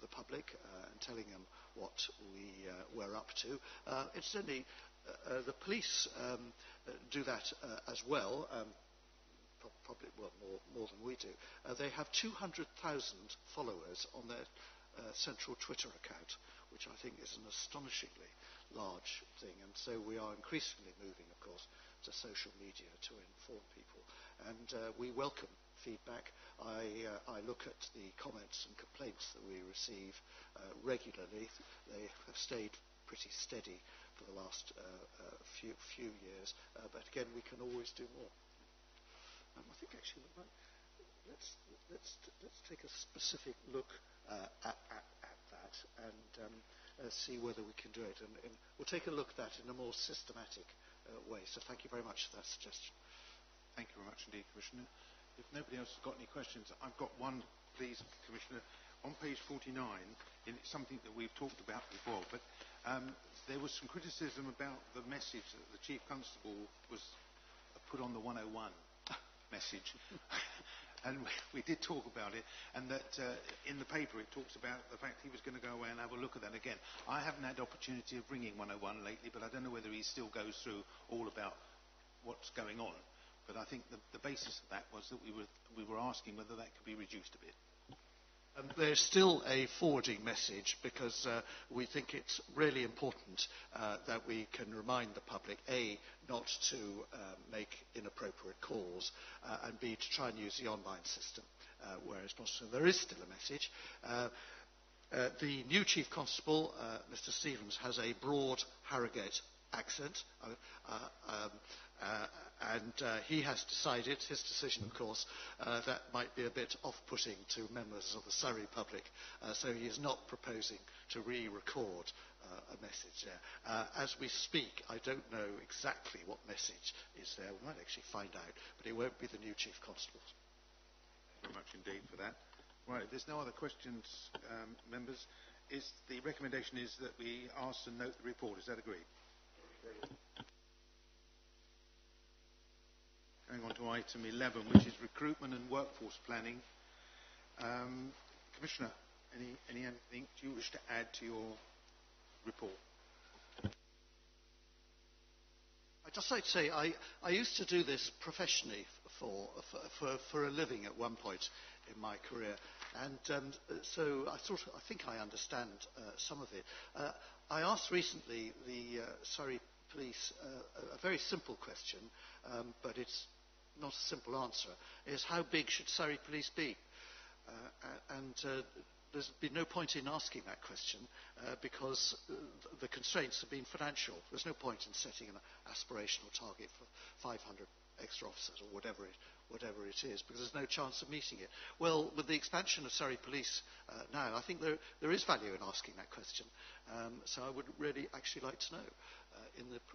the public and telling them what we're up to. Incidentally, the police do that as well, probably more than we do. They have 200,000 followers on their central Twitter account, which I think is an astonishingly large thing. And so we are increasingly moving, of course, to social media to inform people. And we welcome feedback. I look at the comments and complaints that we receive regularly. They have stayed pretty steady for the last few years, but again, we can always do more. I think actually let's take a specific look at that and see whether we can do it, and we'll take a look at that in a more systematic way. So thank you very much for that suggestion. Thank you very much indeed, Commissioner. If nobody else has got any questions, I've got one, please, Commissioner. On page 49, it's something that we've talked about before, but there was some criticism about the message that the Chief Constable was put on the 101 message. And we did talk about it, and that in the paper it talks about the fact he was going to go away and have a look at that again. I haven't had the opportunity of ringing 101 lately, but I don't know whether he still goes through all about what's going on. But I think the basis of that was that we were asking whether that could be reduced a bit. There's still a forwarding message, because we think it's really important that we can remind the public, A, not to make inappropriate calls, and B, to try and use the online system where it's possible. There is still a message. The new Chief Constable, Mr. Stevens, has a broad Harrogate accent, and he has decided, his decision of course, that might be a bit off-putting to members of the Surrey public, so he is not proposing to re-record a message there. As we speak, I don't know exactly what message is there. We might actually find out, but it won't be the new Chief Constable. very much indeed for that. Right, if there's no other questions, members, the recommendation is that we ask to note the report. Is that agreed? Going on to item 11, which is recruitment and workforce planning. Commissioner, anything do you wish to add to your report? I'd just like to say I used to do this professionally for a living at one point in my career, and so I think I understand some of it. I asked recently the Surrey Police a very simple question, but it's not a simple answer, is how big should Surrey Police be? There's been no point in asking that question because the constraints have been financial. There's no point in setting an aspirational target for 500 extra officers or whatever it is, because there's no chance of meeting it. Well, with the expansion of Surrey Police now, I think there is value in asking that question. So I would really actually like to know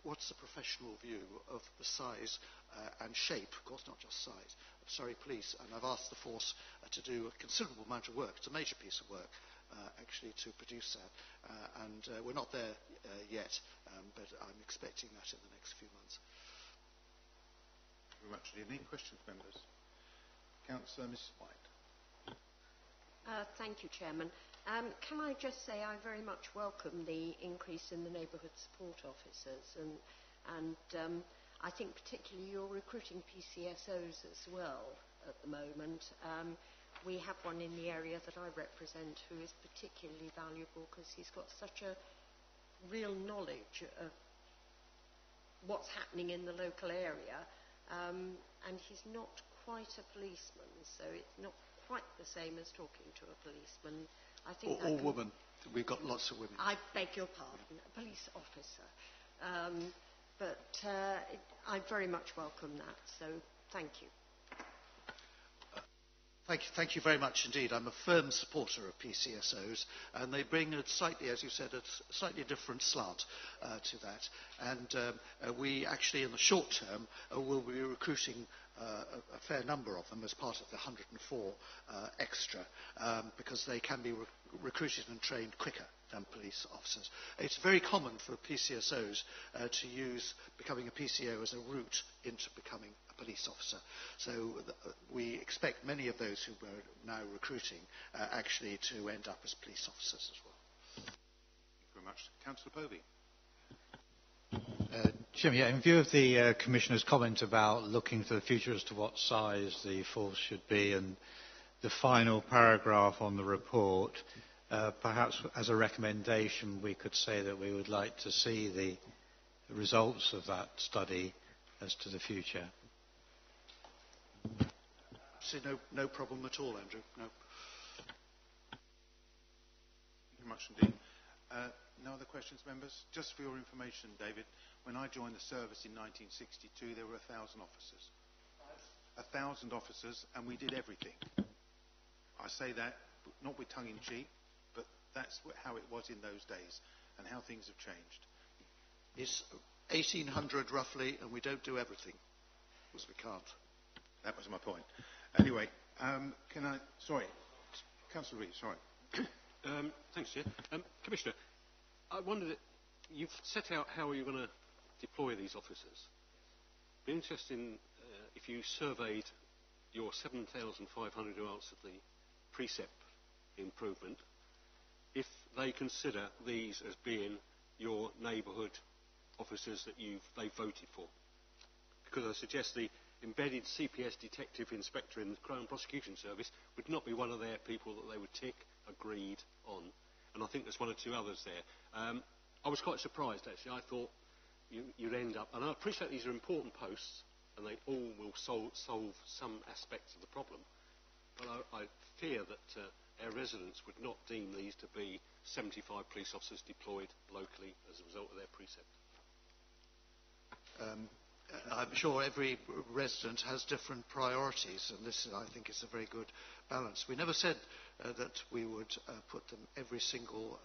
what's the professional view of the size and shape, of course not just size, of Surrey Police. And I've asked the force to do a considerable amount of work. It's a major piece of work, actually, to produce that. And we're not there yet, but I'm expecting that in the next few months. Very much. Any questions, members? Councillor Mrs. White. Thank you, Chairman. Can I just say I very much welcome the increase in the neighbourhood support officers, and I think particularly you're recruiting PCSOs as well at the moment. We have one in the area that I represent who is particularly valuable because he's got such a real knowledge of what's happening in the local area. And he's not quite a policeman, so it's not quite the same as talking to a policeman. I think or woman. We've got lots of women. I beg your pardon, a police officer. I very much welcome that, so thank you. Thank you very much indeed. I'm a firm supporter of PCSOs, and they bring a slightly, as you said, a slightly different slant to that. And we actually, in the short term, will be recruiting a fair number of them as part of the 104 extra, because they can be recruited and trained quicker than police officers. It's very common for PCSOs to use becoming a PCO as a route into becoming a police officer. So we expect many of those who we're now recruiting actually to end up as police officers as well. Thank you very much. Councillor Povey. Jim, in view of the Commissioner's comment about looking to the future as to what size the force should be and the final paragraph on the report, perhaps as a recommendation we could say that we would like to see the results of that study as to the future. No problem at all, Andrew. No. Thank you very much indeed. No other questions, members? Just for your information, David, when I joined the service in 1962, there were 1,000 officers. 1,000 officers, and we did everything. I say that not with tongue-in-cheek, but that's how it was in those days, and how things have changed. It's 1,800 roughly, and we don't do everything, because we can't. That was my point. Anyway, sorry, Councillor Reeves, sorry. Thanks, Chair. Commissioner, I wondered, you've set out how you're going to deploy these officers. It'd be interesting if you surveyed your 7,500 who answered the precept improvement, if they consider these as being your neighbourhood officers that they've voted for. Because I suggest the embedded CPS detective inspector in the Crown Prosecution Service would not be one of their people that they would tick agreed on. And I think there's one or two others there. I was quite surprised, actually. I thought you'd end up... And I appreciate these are important posts, and they all will solve some aspects of the problem. But I fear that our residents would not deem these to be 75 police officers deployed locally as a result of their precept. I'm sure every resident has different priorities, and this, I think, is a very good balance. We never said that we would put them, every single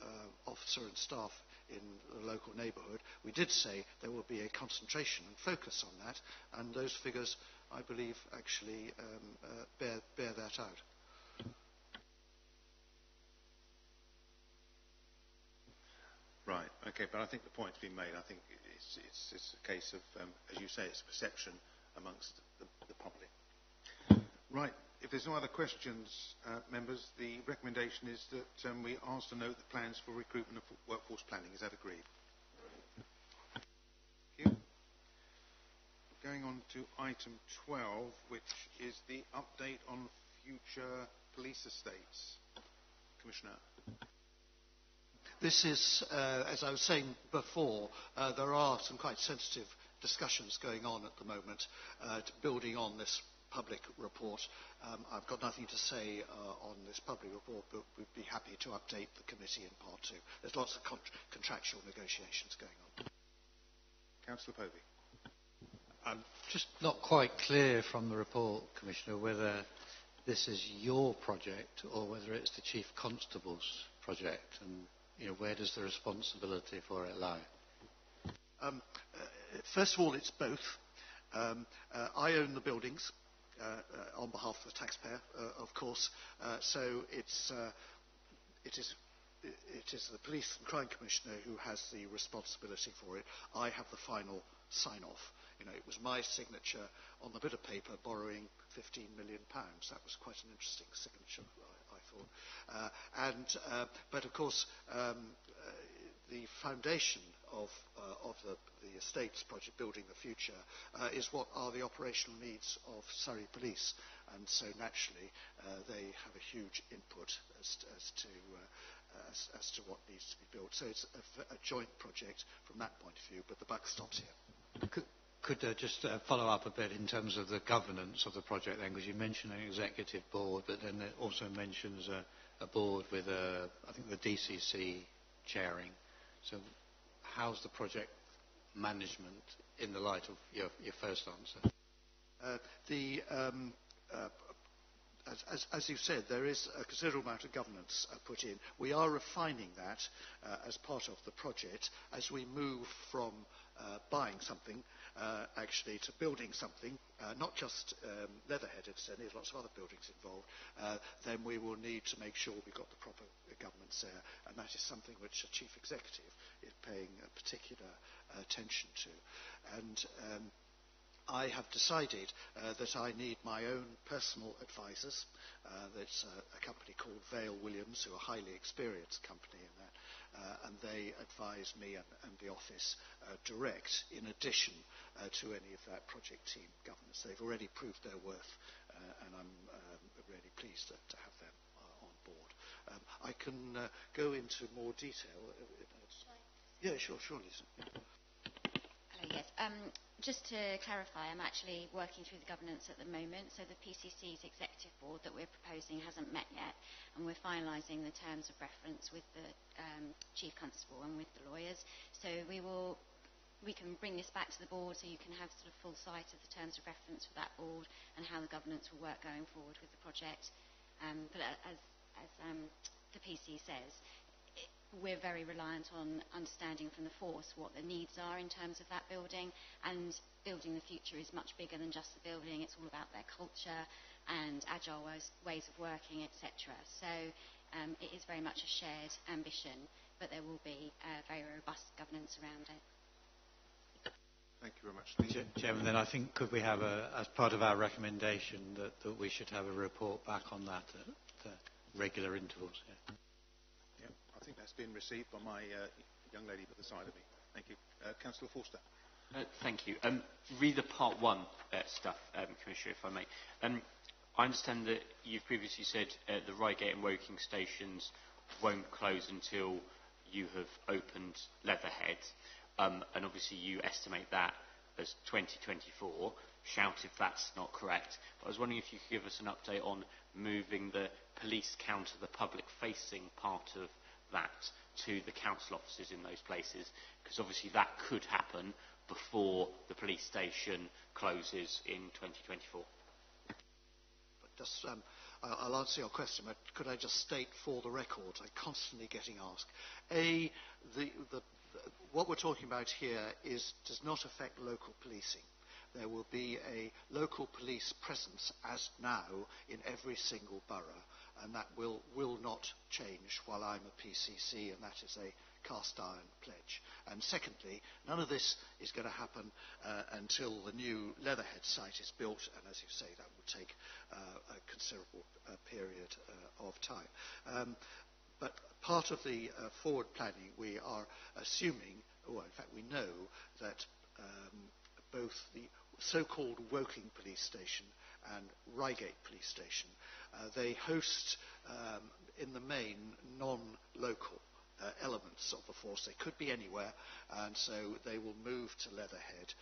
officer and staff in the local neighbourhood. We did say there will be a concentration and focus on that, and those figures I believe, actually bear that out. Right, okay, but I think the point's been made. I think it's a case of, as you say, it's a perception amongst the public. Right, if there's no other questions, members, the recommendation is that we ask to note the plans for recruitment of workforce planning. Is that agreed? Thank you. Going on to item 12, which is the update on future police estates. Commissioner. This is, as I was saying before, there are some quite sensitive discussions going on at the moment, building on this public report. I've got nothing to say on this public report, but we'd be happy to update the committee in part two. There's lots of contractual negotiations going on. Councillor Povey. I'm just not quite clear from the report, Commissioner, whether this is your project or whether it's the Chief Constable's project, and where does the responsibility for it lie? First of all, it's both. I own the buildings on behalf of the taxpayer, of course, so it is the Police and Crime Commissioner who has the responsibility for it. I have the final sign-off. It was my signature on the bit of paper borrowing £15 million. That was quite an interesting signature, I thought. But of course, the foundation of the estates project, Building the Future, is what are the operational needs of Surrey Police, and so naturally they have a huge input as to what needs to be built. So it's a joint project from that point of view, but the buck stops here. Could just follow up a bit in terms of the governance of the project then, because you mentioned an executive board, but then it also mentions a board with, I think, the DCC chairing. So how's the project management in the light of your first answer? As you said, there is a considerable amount of governance put in. We are refining that as part of the project as we move from buying something actually to building something, not just Leatherhead, incidentally, there's lots of other buildings involved. Then we will need to make sure we've got the proper governance there, and that is something which a chief executive is paying particular attention to. And I have decided that I need my own personal advisors. There's a company called Vale Williams, who are a highly experienced company in that, and they advise me and the office direct, in addition to any of that project team governance. They've already proved their worth, and I'm really pleased to have them on board. I can go into more detail. Yeah, sure, Lisa. Hello, yes. Just to clarify, I'm actually working through the governance at the moment. So the PCC's executive board that we're proposing hasn't met yet, and we're finalising the terms of reference with the Chief Constable and with the lawyers. So we can bring this back to the board so you can have sort of full sight of the terms of reference for that board and how the governance will work going forward with the project. But as the PC says, we're very reliant on understanding from the force what the needs are in terms of that building, and Building the Future is much bigger than just the building. It's all about their culture and agile ways of working, etc. So it is very much a shared ambition, but there will be very robust governance around it. Thank you very much. Chairman, then I think could we have, as part of our recommendation, that we should have a report back on that at regular intervals? Yeah. I think that's been received by my young lady by the side of me. Thank you. Councillor Forster. Thank you. Read the Part 1 stuff, Commissioner, if I may. I understand that you've previously said the Reigate and Woking stations won't close until you have opened Leatherhead, and obviously you estimate that as 2024. Shout if that's not correct. But I was wondering if you could give us an update on moving the police counter, the public-facing part of that, to the council offices in those places, because obviously that could happen before the police station closes in 2024. Just, I'll answer your question, but could I just state for the record, I'm constantly getting asked, what we're talking about here does not affect local policing. there will be a local police presence as now in every single borough, and that will not change while I'm a PCC, and that is a cast iron pledge. And secondly, none of this is going to happen until the new Leatherhead site is built, and as you say, that will take a considerable period of time. But part of the forward planning, we are assuming, or in fact we know, that both the so-called Woking Police Station and Reigate Police Station, they host in the main non-local elements of the force. They could be anywhere, and so they will move to Leatherhead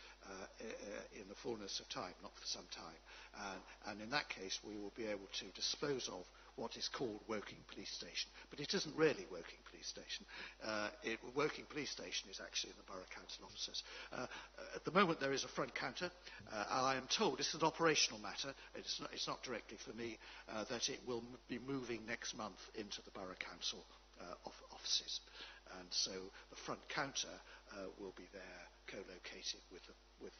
in the fullness of time, not for some time. And in that case, we will be able to dispose of what is called Woking Police Station. But it isn't really Woking Police Station. Woking Police Station is actually in the Borough Council offices. At the moment, there is a front counter. I am told, this is an operational matter, it's not directly for me, that it will be moving next month into the Borough Council offices. And so the front counter will be there, co-located with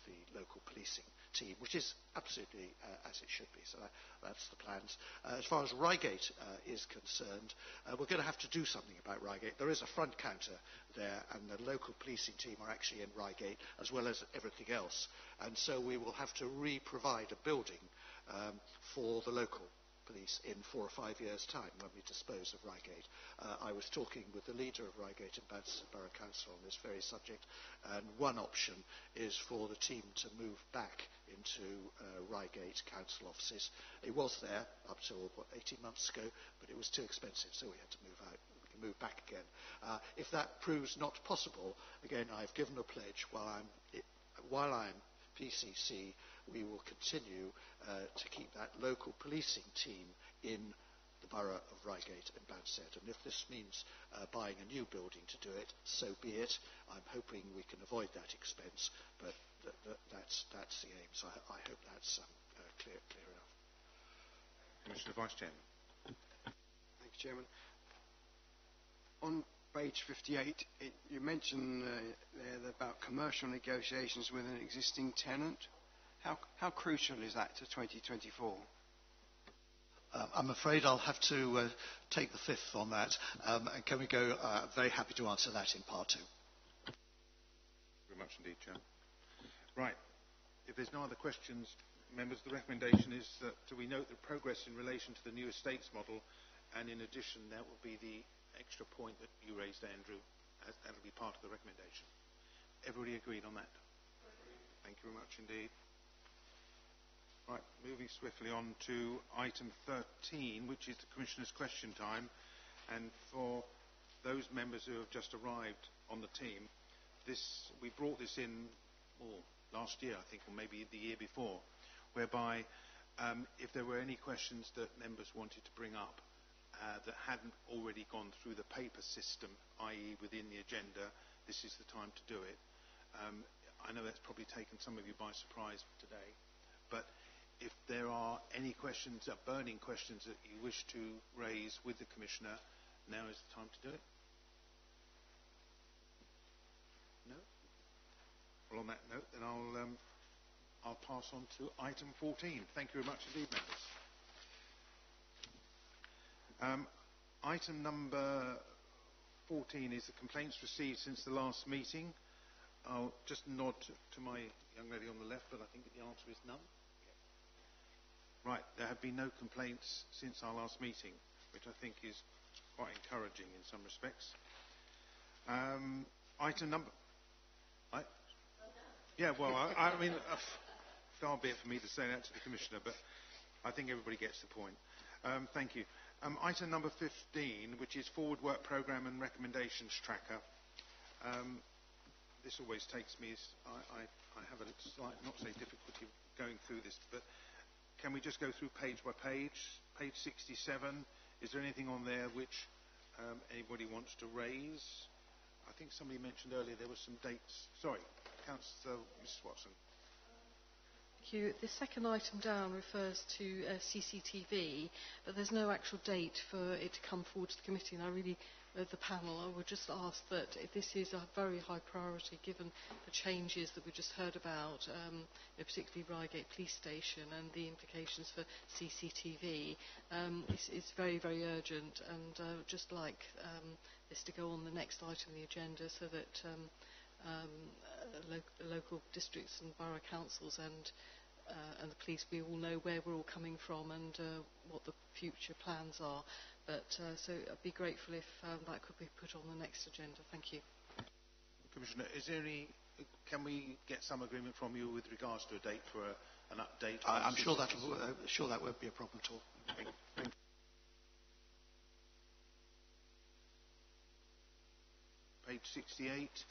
the local policing team, which is absolutely as it should be. So that's the plans. As far as Reigate is concerned, we're going to have to do something about Reigate. There is a front counter there, and the local policing team are actually in Reigate, as well as everything else. And so we will have to re-provide a building for the local police in 4 or 5 years' time when we dispose of Reigate. I was talking with the leader of Reigate and Banstead Borough Council on this very subject, and one option is for the team to move back into Reigate Council offices. It was there up till 18 months ago, but it was too expensive, so we had to move out. We can move back again. If that proves not possible, again, I've given a pledge while I'm PCC, we will continue to keep that local policing team in the borough of Reigate and Banstead. And if this means buying a new building to do it, so be it. I'm hoping we can avoid that expense, but that's the aim. So I hope that's clear enough. Commissioner Vice Chairman. Thank you, Chairman. On page 58, you mentioned there about commercial negotiations with an existing tenant. How crucial is that to 2024? I'm afraid I'll have to take the fifth on that. And can we go? Very happy to answer that in part 2. Thank you very much indeed, Chairman. Right. If there's no other questions, members, the recommendation is that we note the progress in relation to the new estates model, and in addition, that will be the extra point that you raised, Andrew. That will be part of the recommendation. Everybody agreed on that? Thank you very much indeed. Right, moving swiftly on to item 13, which is the Commissioner's question time. And for those members who have just arrived on the team, we brought this in last year, I think, or maybe the year before, whereby if there were any questions that members wanted to bring up that hadn't already gone through the paper system, i.e. within the agenda, this is the time to do it. I know that's probably taken some of you by surprise today, but if there are any questions, burning questions that you wish to raise with the Commissioner, now is the time to do it. No? Well, on that note, then I'll pass on to item 14. Thank you very much indeed, members. Item number 14 is the complaints received since the last meeting. I'll just nod to my young lady on the left, but I think the answer is none. Right, there have been no complaints since our last meeting, which I think is quite encouraging in some respects. Item number... Yeah, well, I mean, far be it for me to say that to the Commissioner, but I think everybody gets the point. Thank you. Item number 15, which is Forward Work Programme and Recommendations Tracker. This always takes me... I have a slight, not say difficulty going through this, but can we just go through page by page? Page 67, is there anything on there which anybody wants to raise? I think somebody mentioned earlier there were some dates. Sorry, Councillor Mrs. Watson. Thank you. The second item down refers to CCTV, but there's no actual date for it to come forward to the committee, and I really the panel, I would just ask that if this is a very high priority, given the changes that we just heard about, particularly Reigate Police Station and the implications for CCTV, it's very, very urgent, and I would just like this to go on the next item on the agenda so that local districts and borough councils and the police, we all know where we're all coming from and what the future plans are. But so I'd be grateful if that could be put on the next agenda. Thank you. Commissioner, can we get some agreement from you with regards to a date for an update? I'm sure that won't be a problem at all. Thank you. Page 68.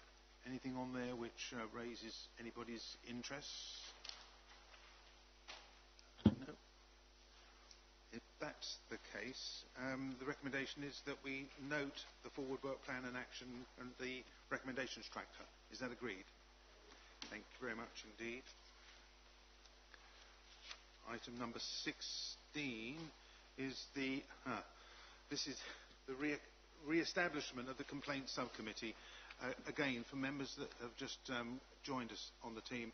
Anything on there which raises anybody's interest? No. If that's the case, the recommendation is that we note the forward work plan and action and the recommendations tracker. Is that agreed? Thank you very much indeed. Item number 16 is the re-establishment of the complaints subcommittee. Again, for members that have just joined us on the team,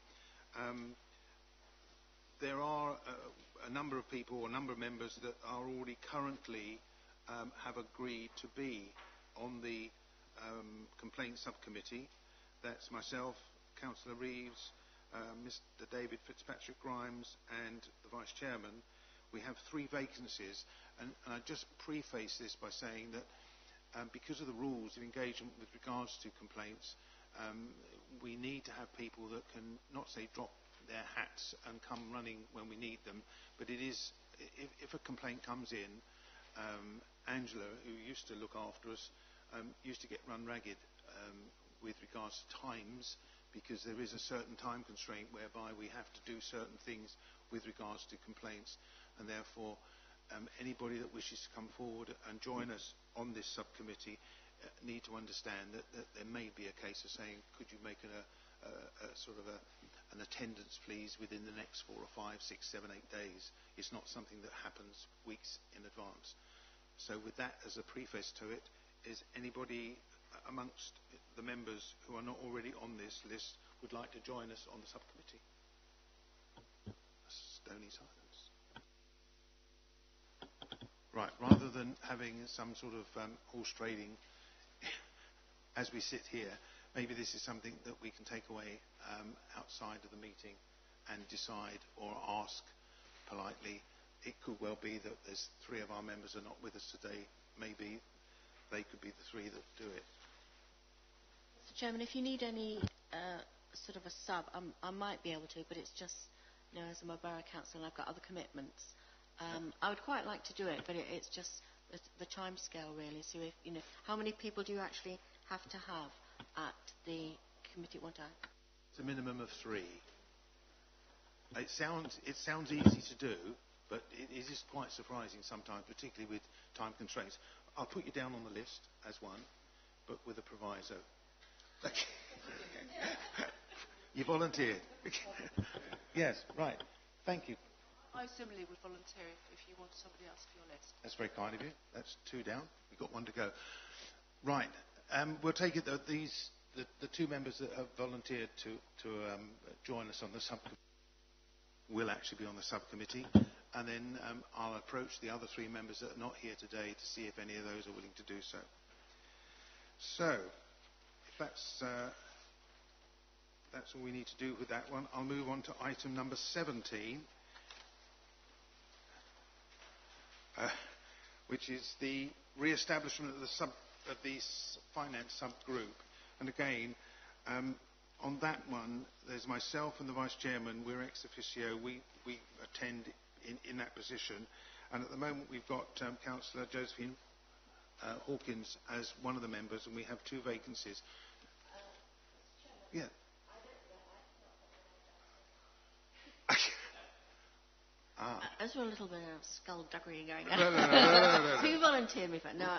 there are a number of people, a number of members that are already currently have agreed to be on the complaints subcommittee. That's myself, Councillor Reeves, Mr. David Fitzpatrick Grimes, and the Vice Chairman. We have 3 vacancies, and I just preface this by saying that because of the rules of engagement with regards to complaints, we need to have people that can not say drop their hats and come running when we need them, but it is, if a complaint comes in, Angela, who used to look after us, used to get run ragged with regards to times, because there is a certain time constraint whereby we have to do certain things with regards to complaints, and therefore anybody that wishes to come forward and join us on this subcommittee need to understand that there may be a case of saying, could you make an attendance please within the next 4 or 5, 6, 7, 8 days. It's not something that happens weeks in advance. So with that as a preface to it, is anybody amongst the members who are not already on this list would like to join us on the subcommittee? A stony silence. Right, rather than having some sort of horse trading as we sit here, maybe this is something that we can take away outside of the meeting and decide or ask politely. It could well be that there's 3 of our members are not with us today. Maybe they could be the 3 that do it. Mr. Chairman, if you need any sort of a sub, I might be able to, but it's just, as I'm a borough councillor and I've got other commitments. I would quite like to do it, but it's just the time scale really. So if how many people do you actually have to have at the committee at one time? It's a minimum of 3. It sounds easy to do, but it is quite surprising sometimes, particularly with time constraints. I'll put you down on the list as one, but with a proviso. You volunteered. Yes, right. Thank you. I similarly would volunteer if you want somebody else for your list. That's very kind of you. That's 2 down. We've got 1 to go. Right. We'll take it that the 2 members that have volunteered to join us on the subcommittee will actually be on the subcommittee. And then I'll approach the other 3 members that are not here today to see if any of those are willing to do so. So, if that's all we need to do with that one, I'll move on to item number 17. Which is the re-establishment of the finance subgroup. And again, on that one, there's myself and the Vice Chairman. We're ex officio. We attend in that position. And at the moment, we've got Councillor Josephine Hawkins as one of the members, and we have 2 vacancies. Yeah. There's a little bit of skullduggery going on. No. Who volunteered me for? No.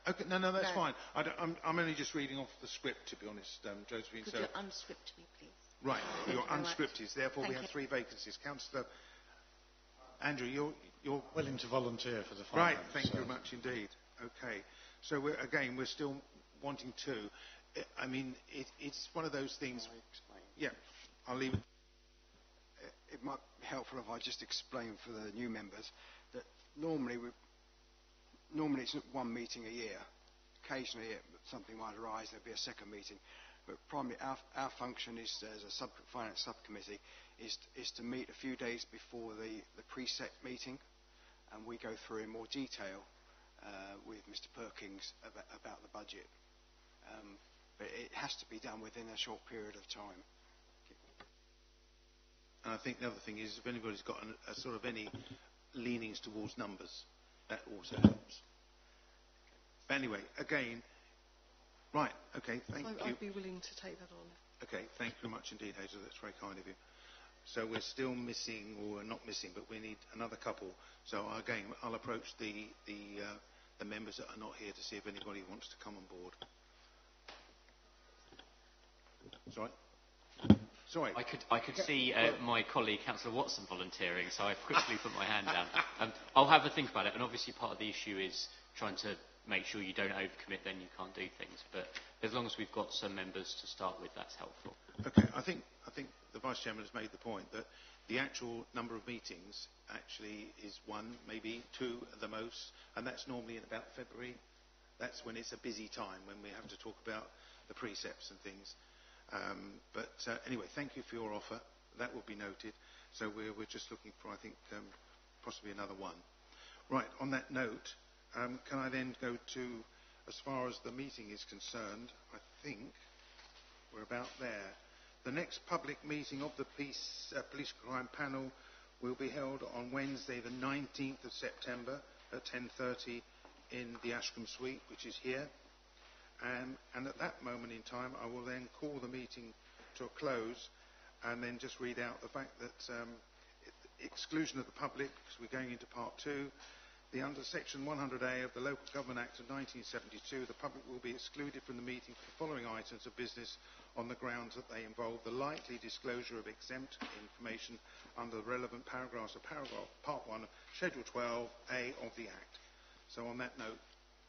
Okay, no, that's fine. I'm only just reading off the script, to be honest, Josephine. Could you unscript me, please? Right, you're unscripted. Therefore, we have 3 vacancies. Councillor Andrew, you're willing to volunteer for the finance. Right, thank you very much indeed. Okay, So we're still wanting to. I mean, it's one of those things. Yeah, I'll leave it. It might be helpful if I just explain for the new members that normally it's one meeting a year. Occasionally something might arise, there'll be a second meeting. But primarily our function is, as a finance subcommittee, is to meet a few days before the preset meeting, and we go through in more detail with Mr. Perkins about the budget. But it has to be done within a short period of time. And I think the other thing is, if anybody's got a sort of any leanings towards numbers, that also helps. But anyway, again, right, okay, thank you. I'd be willing to take that on. Okay, thank you very much indeed, Hazel. That's very kind of you. So we're still missing, or we're not missing, but we need another couple. So again, I'll approach the members that are not here to see if anybody wants to come on board. Sorry. I could see my colleague, Councillor Watson, volunteering, so I quickly put my hand down. I'll have a think about it, and obviously part of the issue is trying to make sure you don't overcommit, then you can't do things. But as long as we've got some members to start with, that's helpful. Okay, I think the Vice Chairman has made the point that the actual number of meetings actually is one, maybe two at the most, and that's normally in about February. That's when it's a busy time, when we have to talk about the precepts and things. But anyway, thank you for your offer. That will be noted. So we're just looking for, I think, possibly another one. Right, on that note, can I then go to, as far as the meeting is concerned, I think we're about there. The next public meeting of the Police Crime Panel will be held on Wednesday, the 19th of September at 10:30 in the Ashcombe Suite, which is here. And at that moment in time, I will then call the meeting to a close and then just read out the fact that exclusion of the public, because we're going into part 2, under Section 100A of the Local Government Act of 1972, the public will be excluded from the meeting for the following items of business on the grounds that they involve the likely disclosure of exempt information under the relevant paragraphs of Part 1 of Schedule 12A of the Act. So on that note,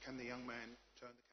can the young man turn the